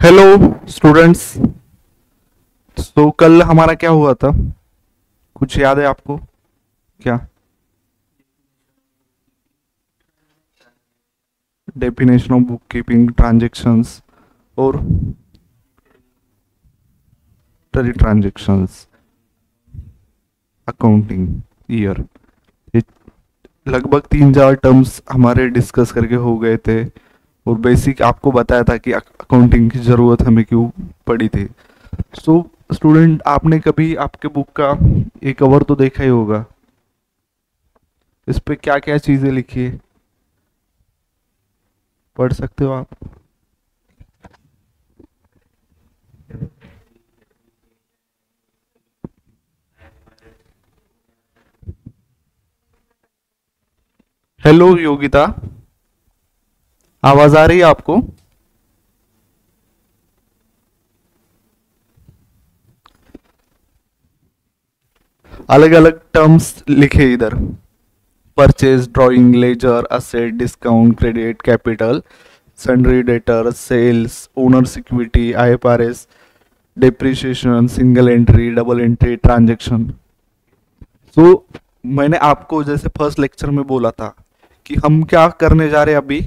Hello students. तो कल हमारा क्या हुआ था? कुछ याद है आपको? क्या? Definition of book keeping, transactions और टरी ट्रांजेक्शंस, अकाउंटिंग ईयर। ये लगभग 3-4 टर्म्स हमारे डिस्कस करके हो गए थे और बेसिक आपको बताया था कि अकाउंटिंग की ज़रूरत हमें क्यों पड़ी थी। सो स्टूडेंट, आपने कभी आपके बुक का ये कवर तो देखा ही होगा। इस पे क्या क्या चीज़ें लिखी है, पढ़ सकते हो आप? हेलो योगिता, आवाज आ रही है आपको? अलग अलग टर्म्स लिखे इधर। Purchase, drawing, ledger, asset, discount, credit, capital, sundry debtor, sales, owners equity, IFRS, depreciation, single entry, double entry, transaction. तो मैंने आपको जैसे फर्स्ट लेक्चर में बोला था कि हम क्या करने जा रहे हैं अभी।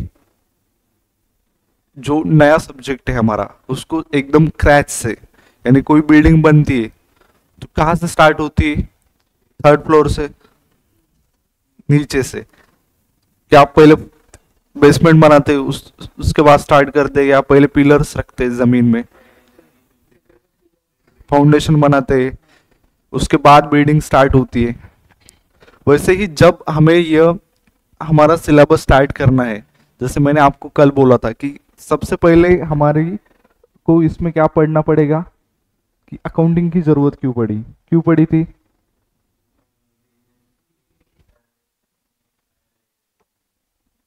जो नया सब्जेक्ट है हमारा, उसको एकदम क्रैच से, यानी कोई बिल्डिंग बनती है तो कहाँ से स्टार्ट होती है? थर्ड फ्लोर से, नीचे से। क्या आप पहले बेसमेंट बनाते उसके बाद स्टार्ट करते, या पहले पिलर्स रखते जमीन में, फाउंडेशन बनाते, उसके बाद बिल्डिंग स्टार्ट होती है। वैसे ही जब हमें यह हमारा सिलेबस स्टार्ट करना है, जैसे मैंने आपको कल बोला था कि सबसे पहले हमारी को इसमें क्या पढ़ना पड़ेगा, कि अकाउंटिंग की जरूरत क्यों पड़ी थी?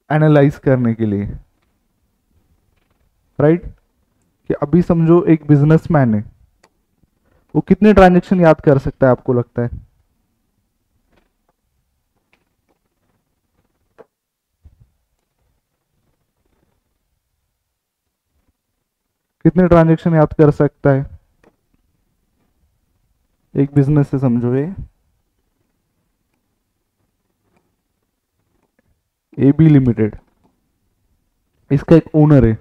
एनालाइज करने के लिए, राइट? कि अभी समझो एक बिजनेसमैन है, वो कितने ट्रांजेक्शन याद कर सकता है आपको लगता है? कितने ट्रांजेक्शन याद कर सकता है एक बिजनेस से? समझो ये ए बी लिमिटेड, इसका एक ओनर है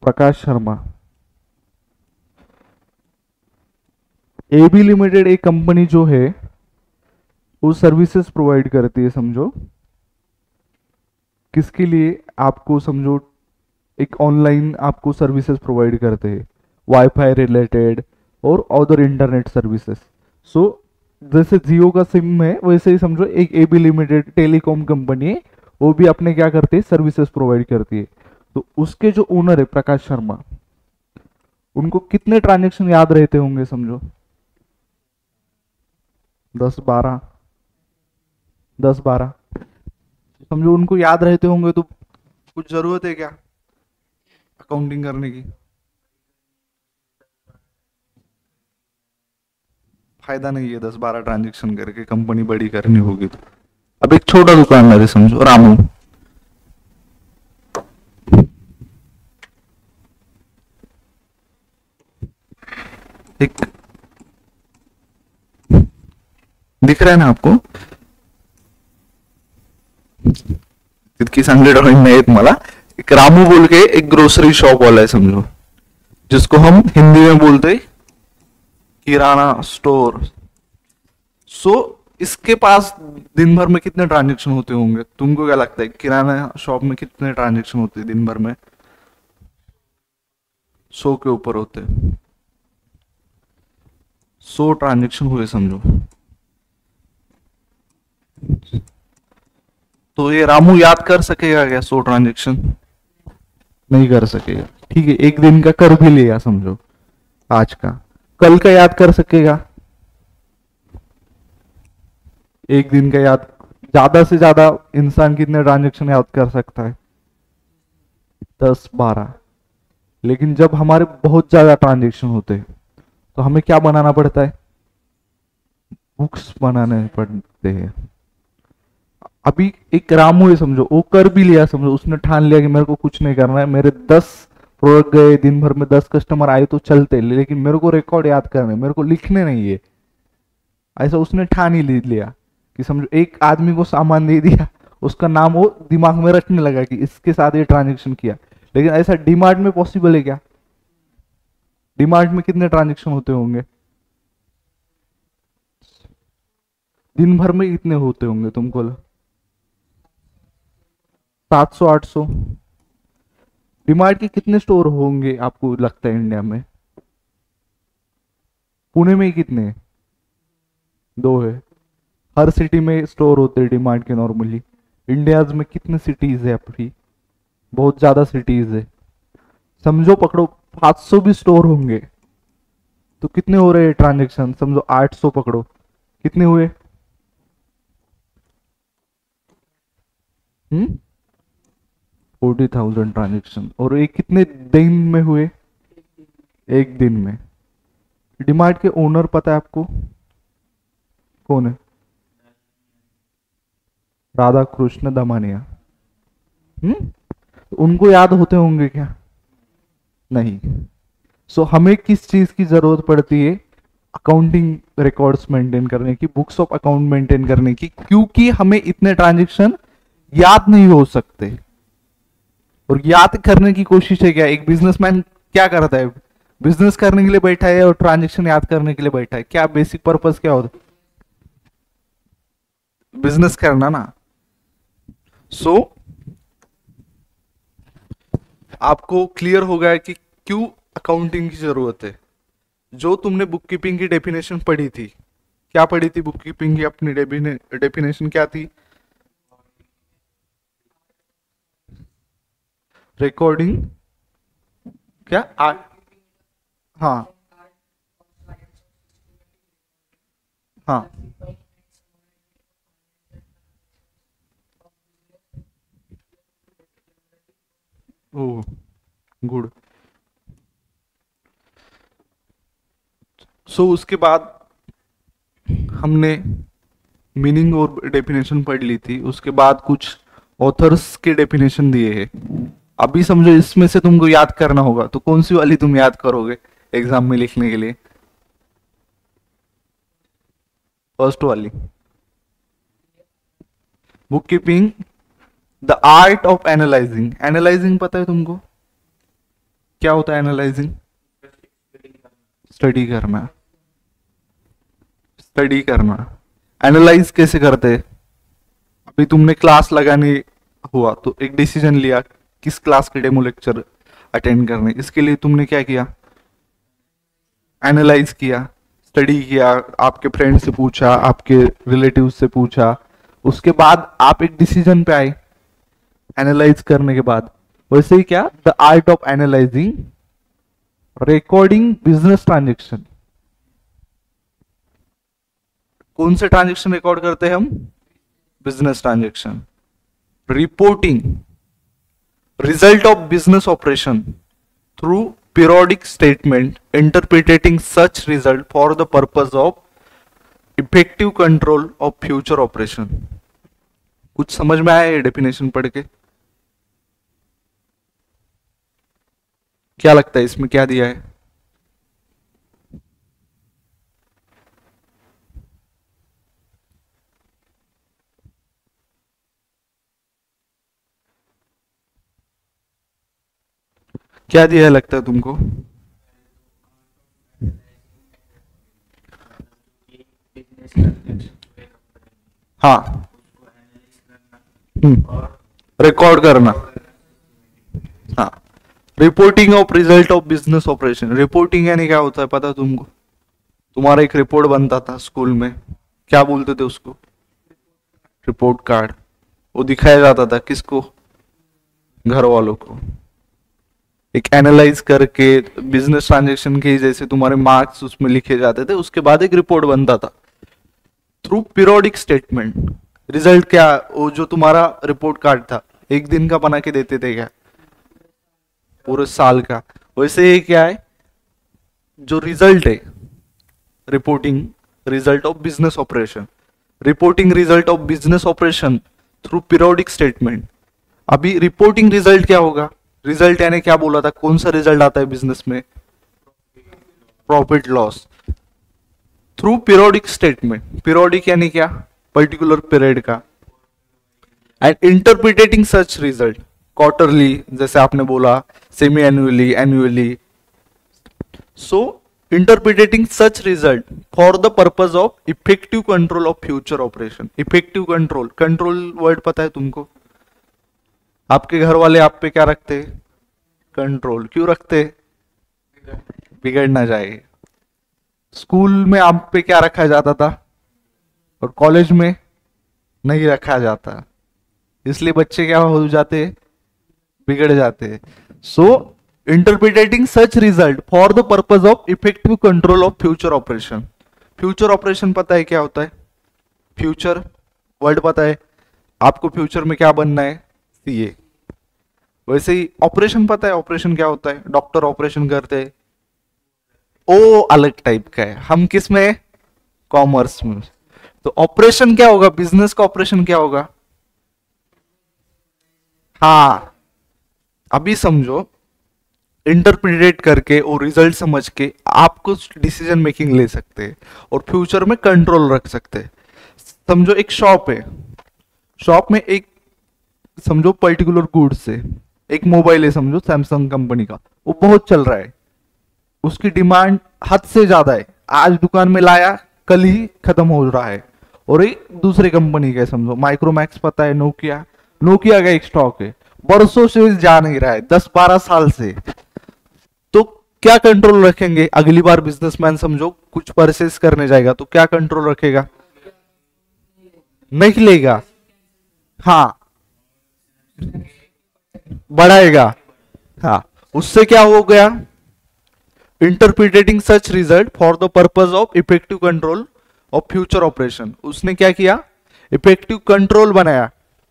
Prakash Sharma. A B limited एक कंपनी जो है, वो सर्विसेज प्रोवाइड करती है, समझो किसके लिए? आपको समझो एक ऑनलाइन आपको सर्विसेज प्रोवाइड करते हैं, वाईफाई रिलेटेड और अदर इंटरनेट सर्विसेज। सो जैसे जियो का सिम है, वैसे ही समझो एक एबी लिमिटेड टेलीकॉम कंपनी है, वो भी अपने क्या करती है, सर्विसेज प्रोवाइड करती है। तो उसके जो ओनर है प्रकाश शर्मा, उनको कितने ट्रांजेक्शन याद रहते होंगे समझो? 10-12, 10-12 समझो उनको याद रहते होंगे, तो कुछ जरूरत है क्या अकाउंटिंग करने की? फायदा नहीं है 10-12 ट्रांजेक्शन करके कंपनी बड़ी करनी होगी तो। अब एक छोटा दुकानदार है समझो, रामू। एक दिख रहा है ना आपको? तितकी चांगली ड्रॉइंग नाही येत मला। एक रामू बोल के एक ग्रोसरी शॉप वाला है समझो, जिसको हम हिंदी में बोलते हैं किराना स्टोर। सो इसके पास दिन भर में कितने ट्रांजेक्शन होते होंगे? तुमको क्या लगता है किराना शॉप में कितने ट्रांजेक्शन होते हैं दिन भर में? 100 के ऊपर होते हैं। 100 ट्रांजेक्शन हुए समझो। तो ये रामू याद कर सकेगा क्या 100 ट्रांजेक्शन? नहीं कर सकेगा। ठीक है, एक दिन का कर भी लिया समझो, आज का, कल का याद कर सकेगा? एक दिन का याद, ज्यादा से ज्यादा इंसान कितने ट्रांजेक्शन याद कर सकता है? 10-12। लेकिन जब हमारे बहुत ज्यादा ट्रांजेक्शन होते हैं, तो हमें क्या बनाना पड़ता है? बुक्स बनाने पड़ते हैं। अभी एक रामू है समझो, वो कर भी लिया समझो, उसने ठान लिया कि मेरे को कुछ नहीं करना है, मेरे 10 प्रोडक्ट गए दिन भर में, 10 कस्टमर आए तो चलते, लेकिन मेरे को रिकॉर्ड याद करने, मेरे को लिखने नहीं है। ऐसा उसने ठान ही लिया कि समझो एक आदमी को सामान दे दिया, उसका नाम वो दिमाग में रटने लगा कि इसके साथ ये ट्रांजेक्शन किया। लेकिन ऐसा डीमार्ट में पॉसिबल है क्या? डीमार्ट में कितने ट्रांजेक्शन होते होंगे? दिन भर में कितने होते होंगे तुमको? 700-800। डीमार्ट के कितने स्टोर होंगे आपको लगता है इंडिया में? पुणे में ही कितने हैं? 2 है। हर सिटी में स्टोर होते हैं डीमार्ट के नॉर्मली। इंडिया में कितने सिटीज है अपनी? बहुत ज्यादा सिटीज है। समझो पकड़ो 500 भी स्टोर होंगे तो कितने हो रहे हैं ट्रांजेक्शन? समझो 800 पकड़ो, कितने हुए? 40,000 ट्रांजेक्शन। और ये कितने दिन में हुए? एक दिन में। डीमार्ट के ओनर पता है आपको कौन है? राधा कृष्ण दमानिया। उनको याद होते होंगे क्या? नहीं। सो हमें किस चीज की जरूरत पड़ती है? अकाउंटिंग रिकॉर्ड्स मेंटेन करने की, बुक्स ऑफ अकाउंट मेंटेन करने की, क्योंकि हमें इतने ट्रांजेक्शन याद नहीं हो सकते। और याद करने की कोशिश है क्या? एक बिजनेसमैन क्या करता है? बिजनेस करने के लिए बैठा है और ट्रांजेक्शन याद करने के लिए बैठा है? क्या बेसिक पर्पस क्या होता है? बिजनेस करना ना। सो आपको क्लियर हो गया कि क्यों अकाउंटिंग की जरूरत है। जो तुमने बुक कीपिंग की डेफिनेशन पढ़ी थी, क्या पढ़ी थी बुक कीपिंग की? अपनी डेफिनेशन क्या थी? रिकॉर्डिंग क्या हाँ हाँ ओ गुड। सो उसके बाद हमने मीनिंग और डेफिनेशन पढ़ ली थी। उसके बाद कुछ ऑथर्स के डेफिनेशन दिए हैं। अभी समझो इसमें से तुमको याद करना होगा, तो कौन सी वाली तुम याद करोगे एग्जाम में लिखने के लिए? फर्स्ट वाली, book keeping the art of analysing. Analysing पता है तुमको क्या होता है? एनालाइजिंग स्टडी करना। स्टडी करना। एनालाइज कैसे करते हैं? अभी तुमने क्लास लगाने हुआ तो एक डिसीजन लिया किस क्लास के डेमो लेक्चर अटेंड करने, इसके लिए तुमने क्या किया? एनालाइज किया, स्टडी किया, आपके फ्रेंड से पूछा, आपके रिलेटिव से पूछा, उसके बाद आप एक डिसीजन पे आए एनालाइज करने के बाद। वैसे ही क्या, the art of analysing recording business transaction. कौन से ट्रांजेक्शन रिकॉर्ड करते हैं हम? Business transaction. Reporting result of business operation through periodic statement interpreting such result for the purpose of effective control of future operation। कुछ समझ में आया ये डेफिनेशन पढ़ के? क्या लगता है इसमें क्या दिया है? क्या दिया है लगता है तुमको? हाँ, रिकॉर्ड करना। हाँ, reporting of result of business operation. Reporting यानी क्या होता है पता है तुमको? तुम्हारा एक रिपोर्ट बनता था स्कूल में, क्या बोलते थे उसको? Report card. वो दिखाया जाता था किसको? घर वालों को। एक एनालाइज करके बिजनेस ट्रांजेक्शन के जैसे तुम्हारे मार्क्स उसमें लिखे जाते थे, उसके बाद एक रिपोर्ट बनता था थ्रू पीरियोडिक स्टेटमेंट। रिजल्ट क्या? वो जो तुम्हारा रिपोर्ट कार्ड था एक दिन का बना के देते थे क्या? पूरे साल का। वैसे ये क्या है, जो रिजल्ट है reporting result of business operation, reporting result of business operation through periodic statement. अभी रिपोर्टिंग रिजल्ट क्या होगा? रिजल्ट यानी क्या बोला था, कौन सा रिजल्ट आता है बिजनेस में? Profit loss. Through periodic statement, periodic यानी क्या? पर्टिकुलर पीरियड का। And interpreting such result, quarterly जैसे आपने बोला, semi annually, annually. So interpreting such result for the purpose of effective control of future operation. Effective control, control word पता है तुमको? आपके घर वाले आप पे क्या रखते? कंट्रोल। क्यों रखते? बिगड़ ना जाए। स्कूल में आप पे क्या रखा जाता था और कॉलेज में नहीं रखा जाता, इसलिए बच्चे क्या हो जाते? बिगड़ जाते। So interpreting such result for the purpose of effective control of future operation. Future operation पता है क्या होता है? फ्यूचर वर्ड पता है आपको? फ्यूचर में क्या बनना है? सीए। वैसे ही ऑपरेशन पता है, ऑपरेशन क्या होता है? डॉक्टर ऑपरेशन करते हैं, ओ अलग टाइप का है। हम किस में? कॉमर्स में। तो ऑपरेशन क्या होगा? बिजनेस का ऑपरेशन क्या होगा? हाँ, अभी समझो, इंटरप्रिटेट करके और रिजल्ट समझ के आप कुछ डिसीजन मेकिंग ले सकते हैं और फ्यूचर में कंट्रोल रख सकते हैं। समझो एक शॉप है, शॉप में एक समझो पर्टिकुलर गुड्स है, एक मोबाइल है समझो सैमसंग कंपनी का, वो बहुत चल रहा है, उसकी डिमांड हद से ज्यादा है, आज दुकान में लाया कल ही खत्म हो रहा है। और एक दूसरे कंपनी का है समझो माइक्रोमैक्स पता है, नोकिया, नोकिया का एक स्टॉक है, बरसों से जा नहीं रहा है, 10-12 साल से। तो क्या कंट्रोल रखेंगे? अगली बार बिजनेसमैन समझो कुछ परचेस करने जाएगा तो क्या कंट्रोल रखेगा? नहीं लेगा, हाँ बढ़ाएगा। हाँ, उससे क्या हो गया? Interpreting such result for the purpose of effective control of future operation. उसने क्या किया? इफेक्टिव कंट्रोल बनाया।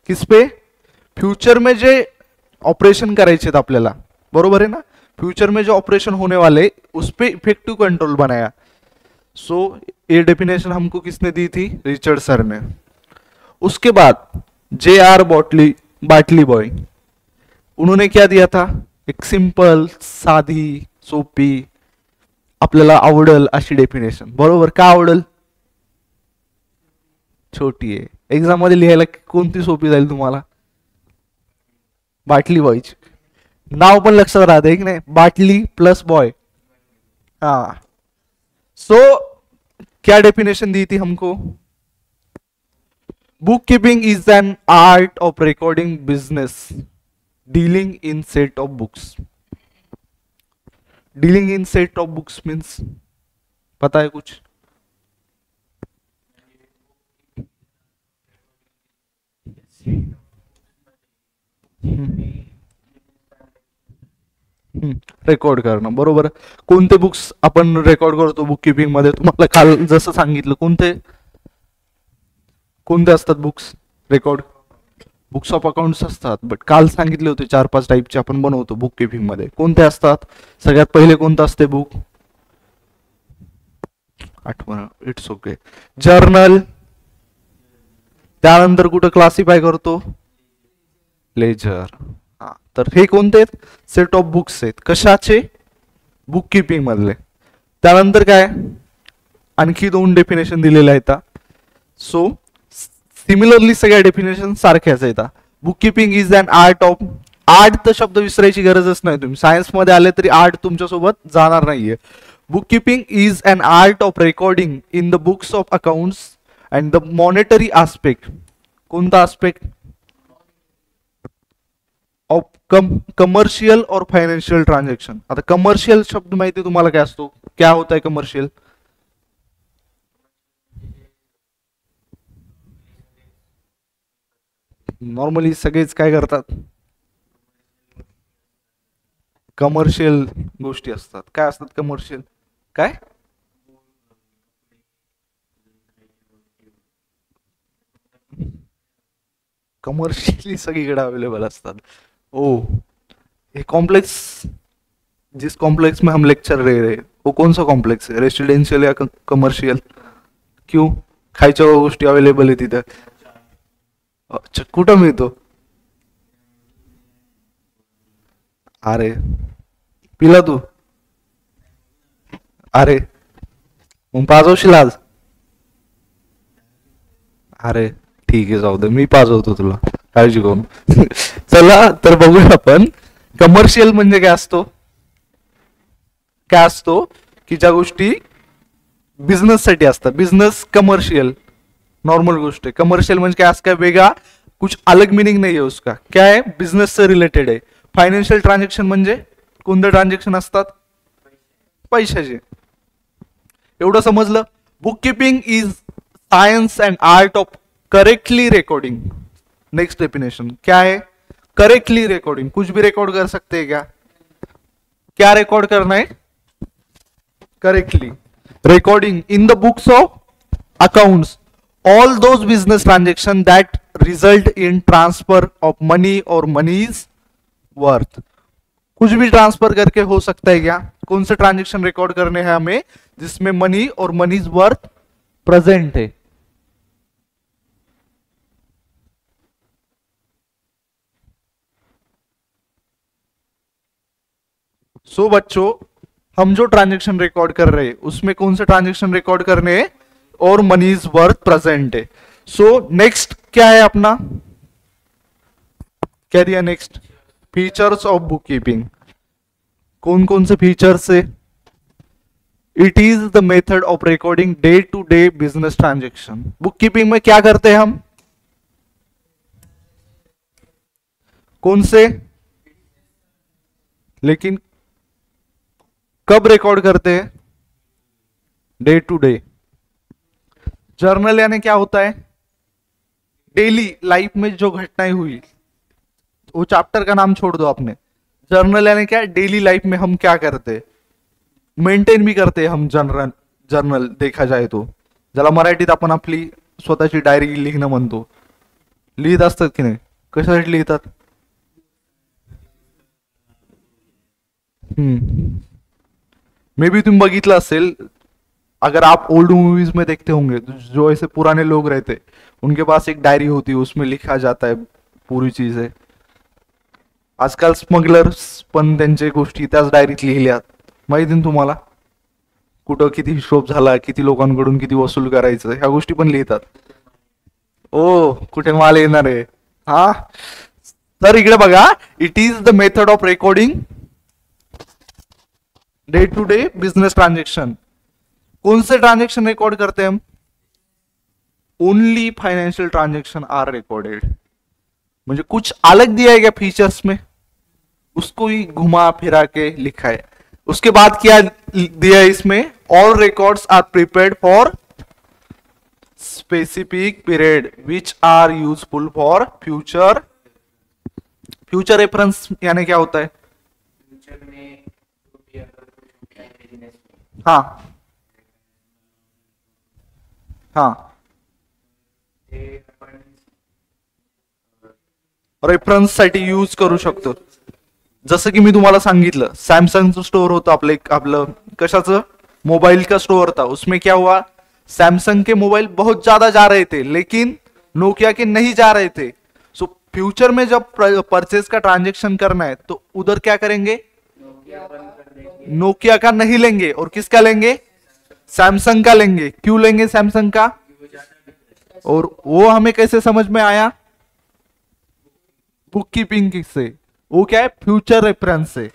किस पे? फ्यूचर में जे ऑपरेशन करायचे आपल्याला, बरोबर है ना? फ्यूचर में जो ऑपरेशन होने वाले उस पे इफेक्टिव कंट्रोल बनाया। सो ये डेफिनेशन हमको किसने दी थी? रिचर्ड सर ने। उसके बाद J.R. बाटली बॉय, उन्होंने क्या दिया था? एक सिंपल, साधी, सोपी, आपल्याला आवडल अशी डेफिनेशन। बरोबर, का आवडल? छोटी आहे, एक्झाम मध्ये लिहायला कोणती सोपी जाईल तुम्हाला? बाटली बॉयची नाव पण लक्षात राहते की नाही? बाटली प्लस बॉय। हाँ, सो क्या डेफिनेशन दी थी हमको? Book keeping is an art of recording business dealing in set of books. Dealing in set of books means पता है कुछ? रेकॉर्ड करणं, बरोबर। कोणते बुक्स आपण रेकॉर्ड करतो बुक किपिंग मध्ये? तुम्हाला काल जसं सांगितलं, कोणते कोणते असतात books record? Books of accounts असतात, बट काल सांगितले होते 4-5 टाईपचे आपण बनवतो बुक किपिंग मध्ये। कोणते असतात? सगळ्यात पहिले कोणतं असते बुक? आठवण, इट्स ओके, जर्नल। त्यानंतर कुठं क्लासिफाय करतो? लेजर। हा, तर हे कोणते आहेत? सेट ऑफ बुक्स आहेत, कशाचे? बुक किपिंग मधले। त्यानंतर काय? आणखी 2 डेफिनेशन दिलेले आहेत। सो सिमिलरली सगळ्या डेफिनेशन सारख्याच आहेत। Bookkeeping is an art of, art तर शब्द विसरायची गरजच नाही, तुम्ही सायन्स मध्ये आले तरी आर्ट तुमच्यासोबत जाणार नाहीये। Bookkeeping is an art of recording in the books of accounts and the monetary aspect. कोणता आस्पेक्ट? ऑफ कमर्शियल और फायनान्शियल ट्रांजेक्शन। आता कमर्शियल शब्द माहिती तुम्हाला काय असतो? क्या होता है कमर्शियल? नॉर्मली सगळेच काय करतात? कमर्शियल गोष्टी असतात। काय असतात कमर्शियल? काय? कमर्शियली सगळीकडे अवेलेबल असतात। ओ, ये कॉम्प्लेक्स, जिस कॉम्प्लेक्स में हम लेक्चर ले रहे हैं वो कौन सा कॉम्प्लेक्स है? रेसिडेंशियल या कमर्शियल? क्यों? खायच्या गोष्टी अवेलेबल आहे तिथे। अच्छा, कुठं मिळतो? अरे, पिला तू? अरे, मग पाजवशील आज? अरे ठीक आहे, जाऊ दे, मी पाजवतो तुला, काळजी करू नको. चला तर बघूया आपण कमर्शियल म्हणजे काय असतो. काय असतो की ज्या गोष्टी बिझनेस साठी असतात. बिझनेस कमर्शियल नॉर्मल गोष्ट है. कमर्शियल म्हणजे काय, असं काय वेगळा कुछ अलग मीनिंग नहीं है उसका. क्या है, बिझनेस से रिलेटेड आहे. फायनान्शियल ट्रान्झॅक्शन म्हणजे कोणते ट्रान्झॅक्शन असतात? पैशाचे. एवढं समजलं. Book keeping is science and art of correctly recording. Next definition क्या है? Correctly recording. कुछ भी रिकॉर्ड कर सकते हैं क्या? क्या रिकॉर्ड करना है? Correctly recording in the books of accounts all those business transactions that result in transfer of money or money's worth. कुछ भी ट्रांसफर करके हो सकता है क्या? कौन से ट्रांजेक्शन रिकॉर्ड करने हैं हमें जिसमें मनी और मनीज वर्थ प्रेजेंट है? सो बच्चों, हम जो ट्रांजेक्शन रिकॉर्ड कर रहे हैं उसमें कौन से ट्रांजेक्शन रिकॉर्ड करने हैं और मनीज वर्थ प्रेजेंट है. सो नेक्स्ट क्या है अपना? क्या दिया next? Features of bookkeeping. कौन कौन से फीचर्स है? It is the method of recording day to day business transaction. Bookkeeping में क्या करते हैं हम? कौन से? लेकिन कब रिकॉर्ड करते हैं? Day to day. जर्नल यानी क्या होता है? डेली लाइफ में जो घटनाएं हुई, वो चैप्टर का नाम छोड़ दो आपने. जर्नल यानी क्या? डेली लाइफ में हम क्या करते, मेंटेन भी करते हम जर्नल. जर्नल देखा जाए तो ज्याला मराठीत आपण आपली स्वतःची डायरी लिहिणं म्हणतो. लिहित असतात की नाही? कशासाठी लिहितात? मे बी तुम बघितलं असेल, अगर आप ओल्ड मूवीज में देखते होंगे, जो ऐसे पुराने लोग रहते उनके पास एक डायरी होती है, उसमें लिखा जाता है पूरी चीजें. आजकाल स्मगलर्स पण त्यांच्या गोष्टी त्याच डायरीत लिहिल्यात. माहिती ना तुम्हाला? कुठं किती हिशोब झाला, किती लोकांकडून किती वसूल करायचं, ह्या गोष्टी पण लिहितात. ओ, कुठे माल येणार आहे? हा, तर इकडे बघा. It is the method of recording day to day business transaction. कौन से ट्रांजेक्शन रिकॉर्ड करते हैं हम? Only financial transaction are recorded. मुझे कुछ अलग दिया है क्या फीचर्स में? उसको ही घुमा फिरा के लिखा है. उसके बाद क्या दिया है इसमें? All records are prepared for specific period which are useful for future. Future reference यानी क्या होता है? हाँ हाँ, रेफरन्स साठी यूज करू शकतो. जसं की मी तुम्हाला सांगितलं, सॅमसंगचं स्टोर होतं आपलं, आपलं कशाचं? मोबाइल का स्टोर था. उसमें क्या हुआ? सैमसंग के मोबाइल बहुत ज्यादा जा रहे थे लेकिन नोकिया के नहीं जा रहे थे. सो फ्यूचर में जब परचेज का ट्रांजेक्शन करना है तो उधर क्या करेंगे? नोकिया का नहीं लेंगे और किसका लेंगे? सैमसंग का लेंगे. क्यों लेंगे सैमसंग का? और वो हमें कैसे समझ में आया? बुक कीपिंग से. वो क्या है? फ्यूचर रेफरेंस से.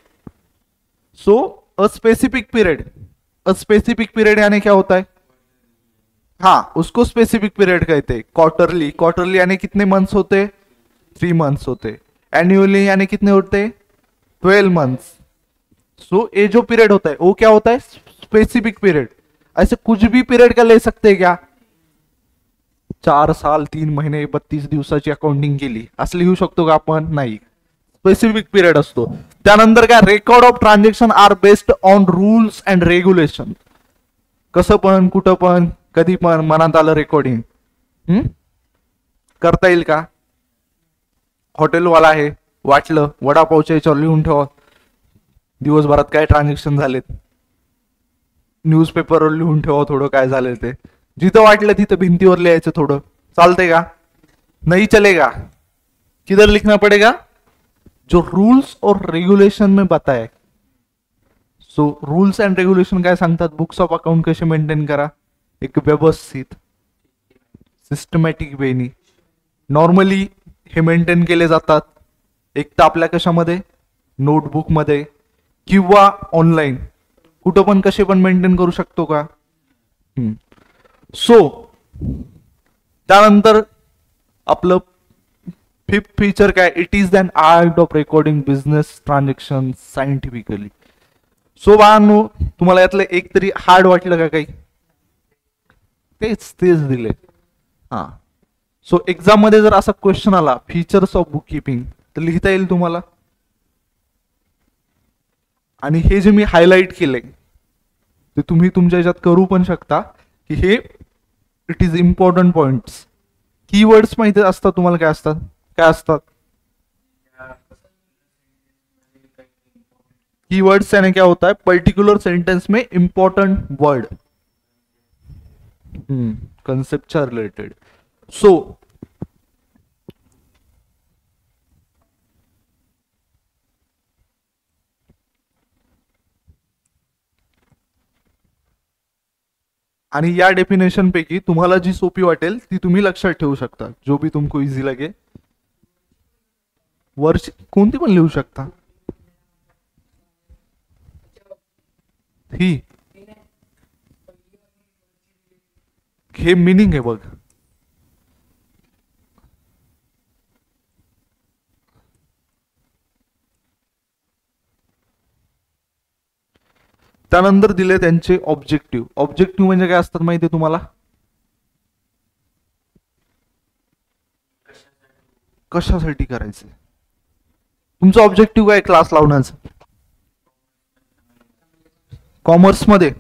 So a specific period. A specific period यानी क्या होता है? हाँ, उसको स्पेसिफिक पीरियड कहते हैं. क्वार्टरली. क्वार्टरली यानी कितने मंथ्स होते? 3 मंथ्स होते. एन्युअली यानी कितने होते? 12 मंथ्स. सो ये जो पीरियड होता है वो क्या होता है? Specific period. ऐसे कुछ भी पीरियड का ले सकते हैं क्या? 4 साल 3 महिने 32 दिवसाची अकाउंटिंग केली असं लिहू शकतो का आपण? नाही. स्पेसिफिक पीरियड असतो. त्यानंतर काय? Record of transaction are based on rules and regulation. कसं पण, कुठं पण, कधी पण मनात आलं रेकॉर्डिंग करता येईल का? हॉटेलवाला आहे, वाटलं वडापावच्या याच्यावर लिहून ठेवा दिवसभरात काय ट्रान्झॅक्शन झालेत. न्यूजपेपरवर लिहून ठेवा थोडं काय झालं ते. जिथं वाटलं तिथं भिंतीवर लिहायचं थोडं. चालतंय का? नहीं चलेगा, किधर लिखना पड़ेगा, जो रूल्स और रेग्युलेशन में बताए. सो रूल्स अँड रेग्युलेशन काय सांगतात, बुक्स ऑफ अकाउंट कसे मेंटेन करा एक व्यवस्थित सिस्टमॅटिक वेनी. नॉर्मली हे मेंटेन केले जातात एक तर आपल्या कशामध्ये, नोटबुकमध्ये किंवा ऑनलाईन, कुठं पण कसे पण मेंटेन करू शकतो का. सो त्यानंतर आपलं फिफ्थ फीचर काय, it is an art of recording business transaction scientifically. So बाळांनो, तुम्हाला यातलं एक तरी हार्ड वाटलं का काही, तेच दिले. हा, सो एक्झाम मध्ये जर असा क्वेश्चन आला फीचर्स ऑफ बुक किपिंग तर लिहिता येईल तुम्हाला. आणि हे जे मी हायलाइट केले ते तुम्ही तुमच्या ह्याच्यात करू पण शकता की हे it is important points. Keywords माहिती असतात तुम्हाला, काय असतात कीवर्ड्स, यानी क्या होता है, पर्टिकुलर सेंटेंस में इंपॉर्टेंट वर्ड कंसेप्टच्या रिलेटेड. सो आणि या डेफिनेशन पैकी तुम्हाला जी सोपी वाटेल ती तुम्ही लक्षात ठेवू शकता, जो भी तुमको इझी लगे. वर्ष कोणती पण लिहू शकता. ही हे मिनिंग आहे बघ. त्यानंतर दिले त्यांचे ऑब्जेक्टिव्ह. ऑब्जेक्टिव्ह म्हणजे काय असतात माहिती आहे तुम्हाला, कशासाठी करायचे. तुमचं ऑब्जेक्टिव्ह काय, क्लास लावण्याचं. कॉमर्समध्ये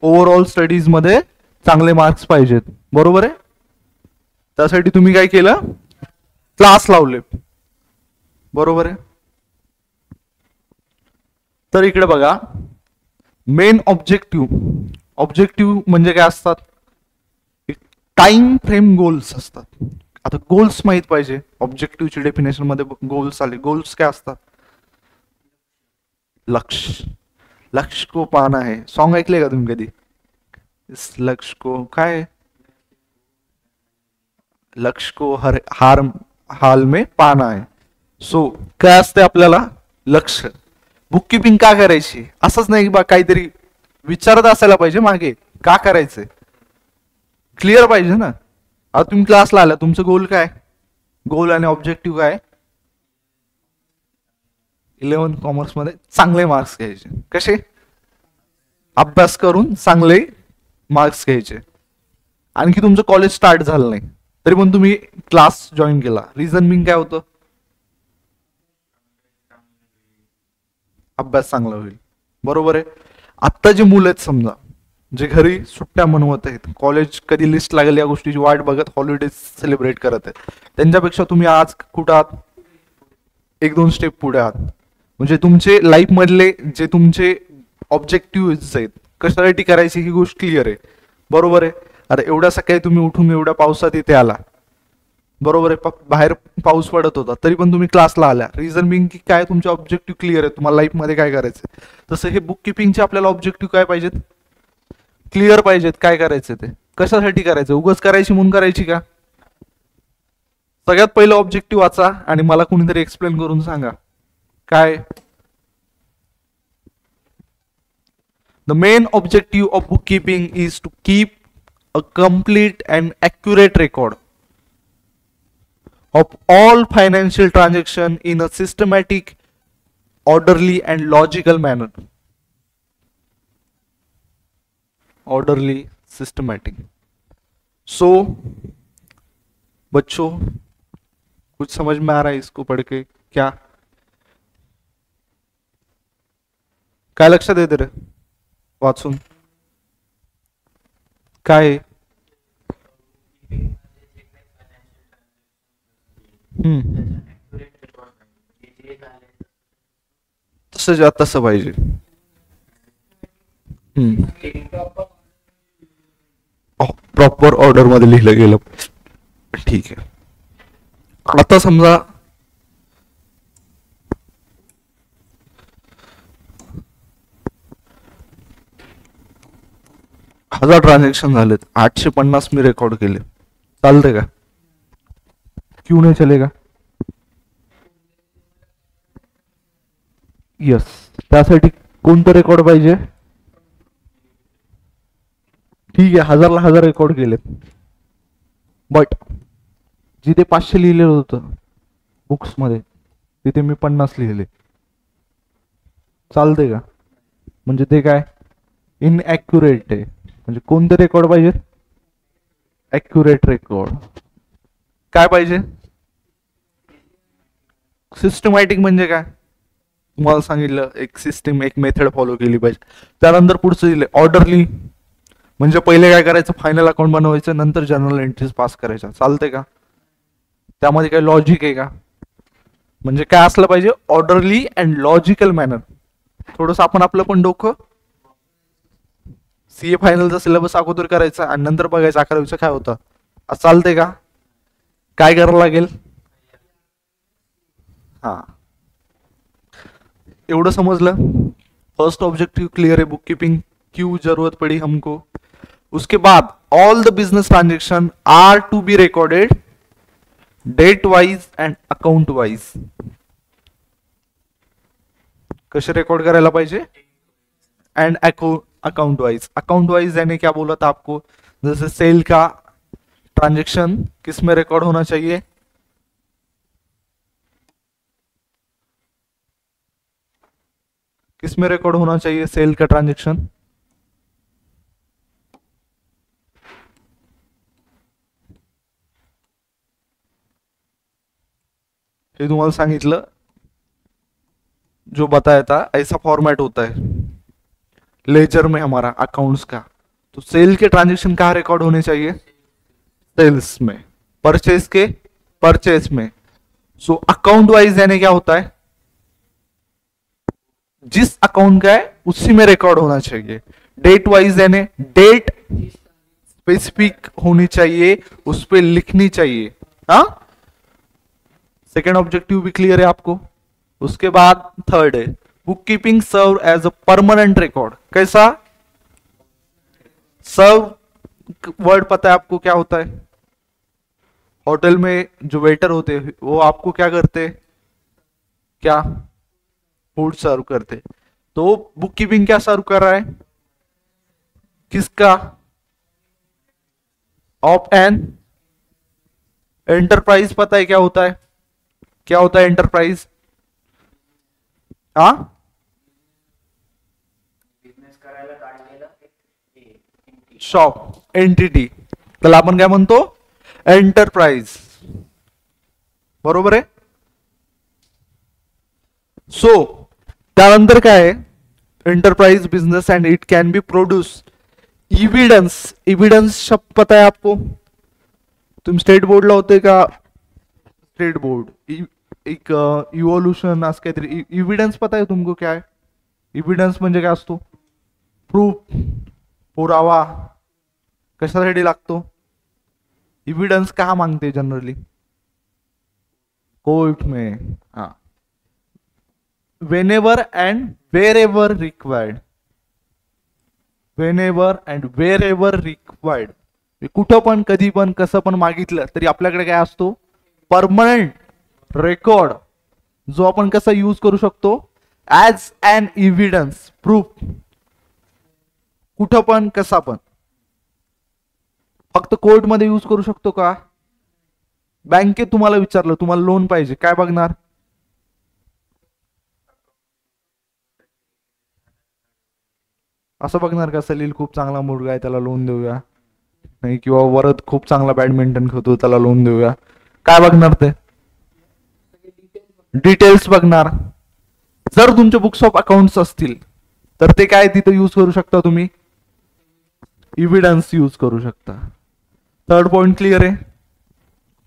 ओव्हरऑल स्टडीज मध्ये चांगले मार्क्स पाहिजेत, बरोबर आहे. त्यासाठी तुम्ही काय केलं, क्लास लावले, बरोबर आहे. तर इकडे बघा, मेन ऑब्जेक्टिव्ह म्हणजे काय असतात, टाइम फ्रेम गोल्स असतात. आता गोल्स माहित पाहिजे. ऑब्जेक्टिव्हची डेफिनेशन मध्ये गोल्स आले. गोल्स काय असतात, लक्ष्य को पाना है. सॉन्ग ऐकले का तुम्ही कधी, इस लक्ष्य को काय, लक्ष्य को हर हाल में पाना है. सो काय असते आपल्याला लक्ष्य. बुक किपिंग का करायची, असंच नाही बा, काहीतरी विचारत असायला पाहिजे मागे का करायचंय, क्लिअर पाहिजे ना. आता तुम्ही क्लासला आला, तुमचं गोल काय, गोल आणि ऑब्जेक्टिव्ह काय, 11 कॉमर्स मध्ये चांगले मार्क्स घ्यायचे. कसे, अभ्यास करून चांगले मार्क्स घ्यायचे. आणखी तुमचं कॉलेज स्टार्ट झालं नाही तरी पण तुम्ही क्लास जॉईन केला. रिझन बिंग काय होतं, अभ्यास चांगला होईल, बरोबर आहे. आत्ता जे मुलं आहेत समजा, जे घरी सुट्ट्या मनवत आहेत, कॉलेज कधी लिस्ट लागेल या गोष्टीची वाट बघत हॉलिडेज सेलिब्रेट करत आहेत, त्यांच्यापेक्षा तुम्ही आज कुठं आहात, 1-2 स्टेप पुढे आहात. म्हणजे तुमचे लाईफ मधले जे तुमचे ऑब्जेक्टिव्ह आहेत, कशासाठी करायची ही गोष्ट क्लिअर आहे, बरोबर आहे. आता एवढ्या सकाळी तुम्ही उठून एवढ्या पावसात इथे आला, बरोबर आहे, बाहेर पाऊस पडत होता तरी पण तुम्ही क्लासला आल्या. रिझन बिंग की काय, तुमचे ऑब्जेक्टिव्ह क्लिअर आहे, तुम्हाला लाईफ मध्ये काय करायचं. तसं हे बुक किपिंगचे आपल्याला ऑब्जेक्टिव्ह काय पाहिजेत, क्लिअर पाहिजेत. काय करायचं ते, कशासाठी करायचं, उगाच करायची म्हणून करायची का. सगळ्यात पहिलं ऑब्जेक्टिव्ह वाचा आणि मला कोणीतरी एक्सप्लेन करून सांगा काय. The main objective of bookkeeping is to keep a complete and accurate record of all financial transaction in a systematic, orderly and logical manner. Orderly, systematic. So बच्चों, कुछ समझ में आ रहा है इसको पढ़ के क्या, काय लक्षात येते रे वाचून, काय. तसं पाहिजे. प्रॉपर ऑर्डर मध्ये लिहिलं गेलं. ठीक आहे. आता समजा हजार ट्रांजेक्शन झालेत, 850 मी रेकॉर्ड केले, चालते का? क्यों नहीं चलेगा? यस. त्यासाठी कोणतं रेकॉर्ड पाहिजे? ठीक आहे, 1000ला 1000 रेकॉर्ड केले, बट जिथे 500 लिहिलेलं होतं बुक्स मध्ये तिथे मी 50 लिहिले, चालते का? म्हणजे ते काय इनॲक्युरेट आहे. म्हणजे कोणते रेकॉर्ड पाहिजे? Accurate record. काय पाहिजे? सिस्टमॅटिक म्हणजे काय? तुम्हाला सांगितलं एक सिस्टम, एक मेथड फॉलो केली पाहिजे. त्यानंतर पुढचं दिले ऑर्डरली, म्हणजे पहिले काय करायचं, फायनल अकाउंट बनवायचं, नंतर जर्नल एंट्रीज पास करायच्या, चालते का? त्यामध्ये काही लॉजिक आहे का? म्हणजे काय असलं पाहिजे? Orderly and logical manner. थोडंसं आपण आपलं पण डोकं, सीए फायनलचा सिलेबस अगोदर करायचा आणि नंतर बघायचं 11वीचं काय होतं, असं चालतंय का? काय करावं लागेल? हा, एवढं समजलं. फर्स्ट ऑब्जेक्टिव क्लियर है, बुक कीपिंग क्यों जरूरत पड़ी हमको. उसके बाद all the business transaction are to be recorded date wise and account wise. कसे रेकॉर्ड करायला पाहिजे? And account wise. Account wise यानी क्या बोला था आपको, जैसे सेल का ट्रांजेक्शन किस में रिकॉर्ड होना चाहिए? किस में रिकॉर्ड होना चाहिए सेल का ट्रांजेक्शन? ये तुम्हाला सांगितलं, जो बताया था ऐसा फॉर्मेट होता है लेजर में हमारा अकाउंट्स का. तो सेल के ट्रांजेक्शन कहाँ रिकॉर्ड होने चाहिए? सेल्स में. परचेज के परचेज में. सो अकाउंट वाइज यानी क्या होता है, जिस अकाउंट का है उसी में रिकॉर्ड होना चाहिए. डेट वाइज यानी डेट स्पेसिफिक होनी चाहिए, उस पर लिखनी चाहिए. हाँ, सेकेंड ऑब्जेक्टिव भी क्लियर है आपको. उसके बाद थर्ड है bookkeeping serve as a permanent record. कैसा? सर्व वर्ड पता है आपको क्या होता है? होटल में जो वेटर होते हैं वो आपको क्या करते? क्या फूड सर्व करते. तो बुक कीपिंग क्या सर्व कर रहा है? किसका? Of an enterprise. पता है क्या होता है? क्या होता है एंटरप्राइज? हा, शॉप एंटिटी, त्याला आपण काय म्हणतो? एंटरप्राइज. बरोबर आहे. सो त्यानंतर काय आहे? Enterprise business and it can be produce evidence. Evidence शब्द पता है आपको? तुम स्टेट बोर्डला होते का? स्टेट बोर्ड एक इव्होल्युशन असं काहीतरी. इव्हिडन्स पता आहे तुमको क्या आहे? इव्हिडन्स म्हणजे काय असतो? प्रूफ, पुरावा. कशासाठी लागतो? इव्हिडन्स कहाँ मांगते जनरली? कोर्ट में. हाँ, whenever and wherever required. whenever and wherever required. कुठं पण कधी पण कसं पण मागितलं तरी आपल्याकडे काय असतो? परमनंट रेकॉर्ड, जो आपण कसा यूज करू शकतो? As an evidence, proof. कुठं पण कसा पण. फक्त कोर्ट मध्ये यूज करू शकतो का? बँकेत तुम्हाला विचारलं, तुम्हाला लोन पाहिजे, काय बघणार? असं बघणार का सलील खूप चांगला मुलगा आहे त्याला लोन देऊया, नाही, किंवा वरद खूप चांगला बॅडमिंटन खेळतो त्याला लोन देऊया. काय बघणार ते? डिटेल्स बघणार. जर तुमचे बुक्स ऑफ अकाउंट्स असतील तर ते काय तिथे यूज करू शकता तुम्ही? इव्हिडन्स यूज करू शकता. थर्ड पॉइंट क्लियर आहे.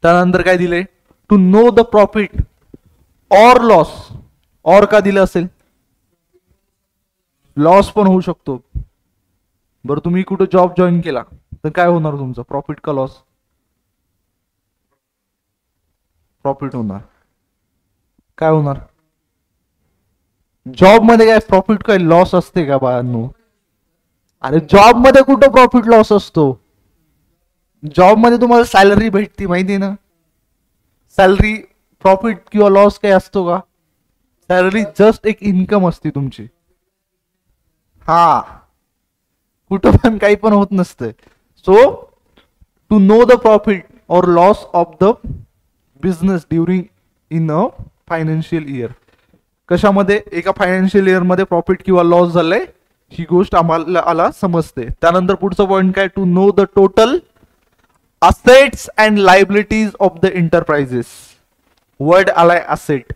त्यानंतर काय दिले? To know the profit or loss. और का दिलं असेल? लॉस पण होऊ शकतो. बरं, तुम्ही कुठे जॉब जॉईन केला, तर काय होणार तुमचं, प्रॉफिट का लॉस? प्रॉफिट होणार. काय होणार? जॉब मध्ये काय प्रॉफिट काय लॉस असते का बाळांनो? अरे जॉब मध्ये कुठं प्रॉफिट लॉस असतो? जॉब मध्ये तुम्हाला सॅलरी भेटती माहिती ना. सॅलरी, प्रॉफिट किंवा लॉस काय असतो का? सॅलरी जस्ट एक इन्कम असते तुमची. हा, कुठं पण काही पण होत नसतं. So to know the profit और loss of the business during in a financial year. कशामध्ये? एका फायनान्शियल इयर मध्ये प्रॉफिट किंवा लॉस झालंय ही गोष्ट आम्हाला समजते. त्यानंतर पुढचा पॉइंट काय? To know the total assets and liabilities of the enterprises. Word आलाय असेट.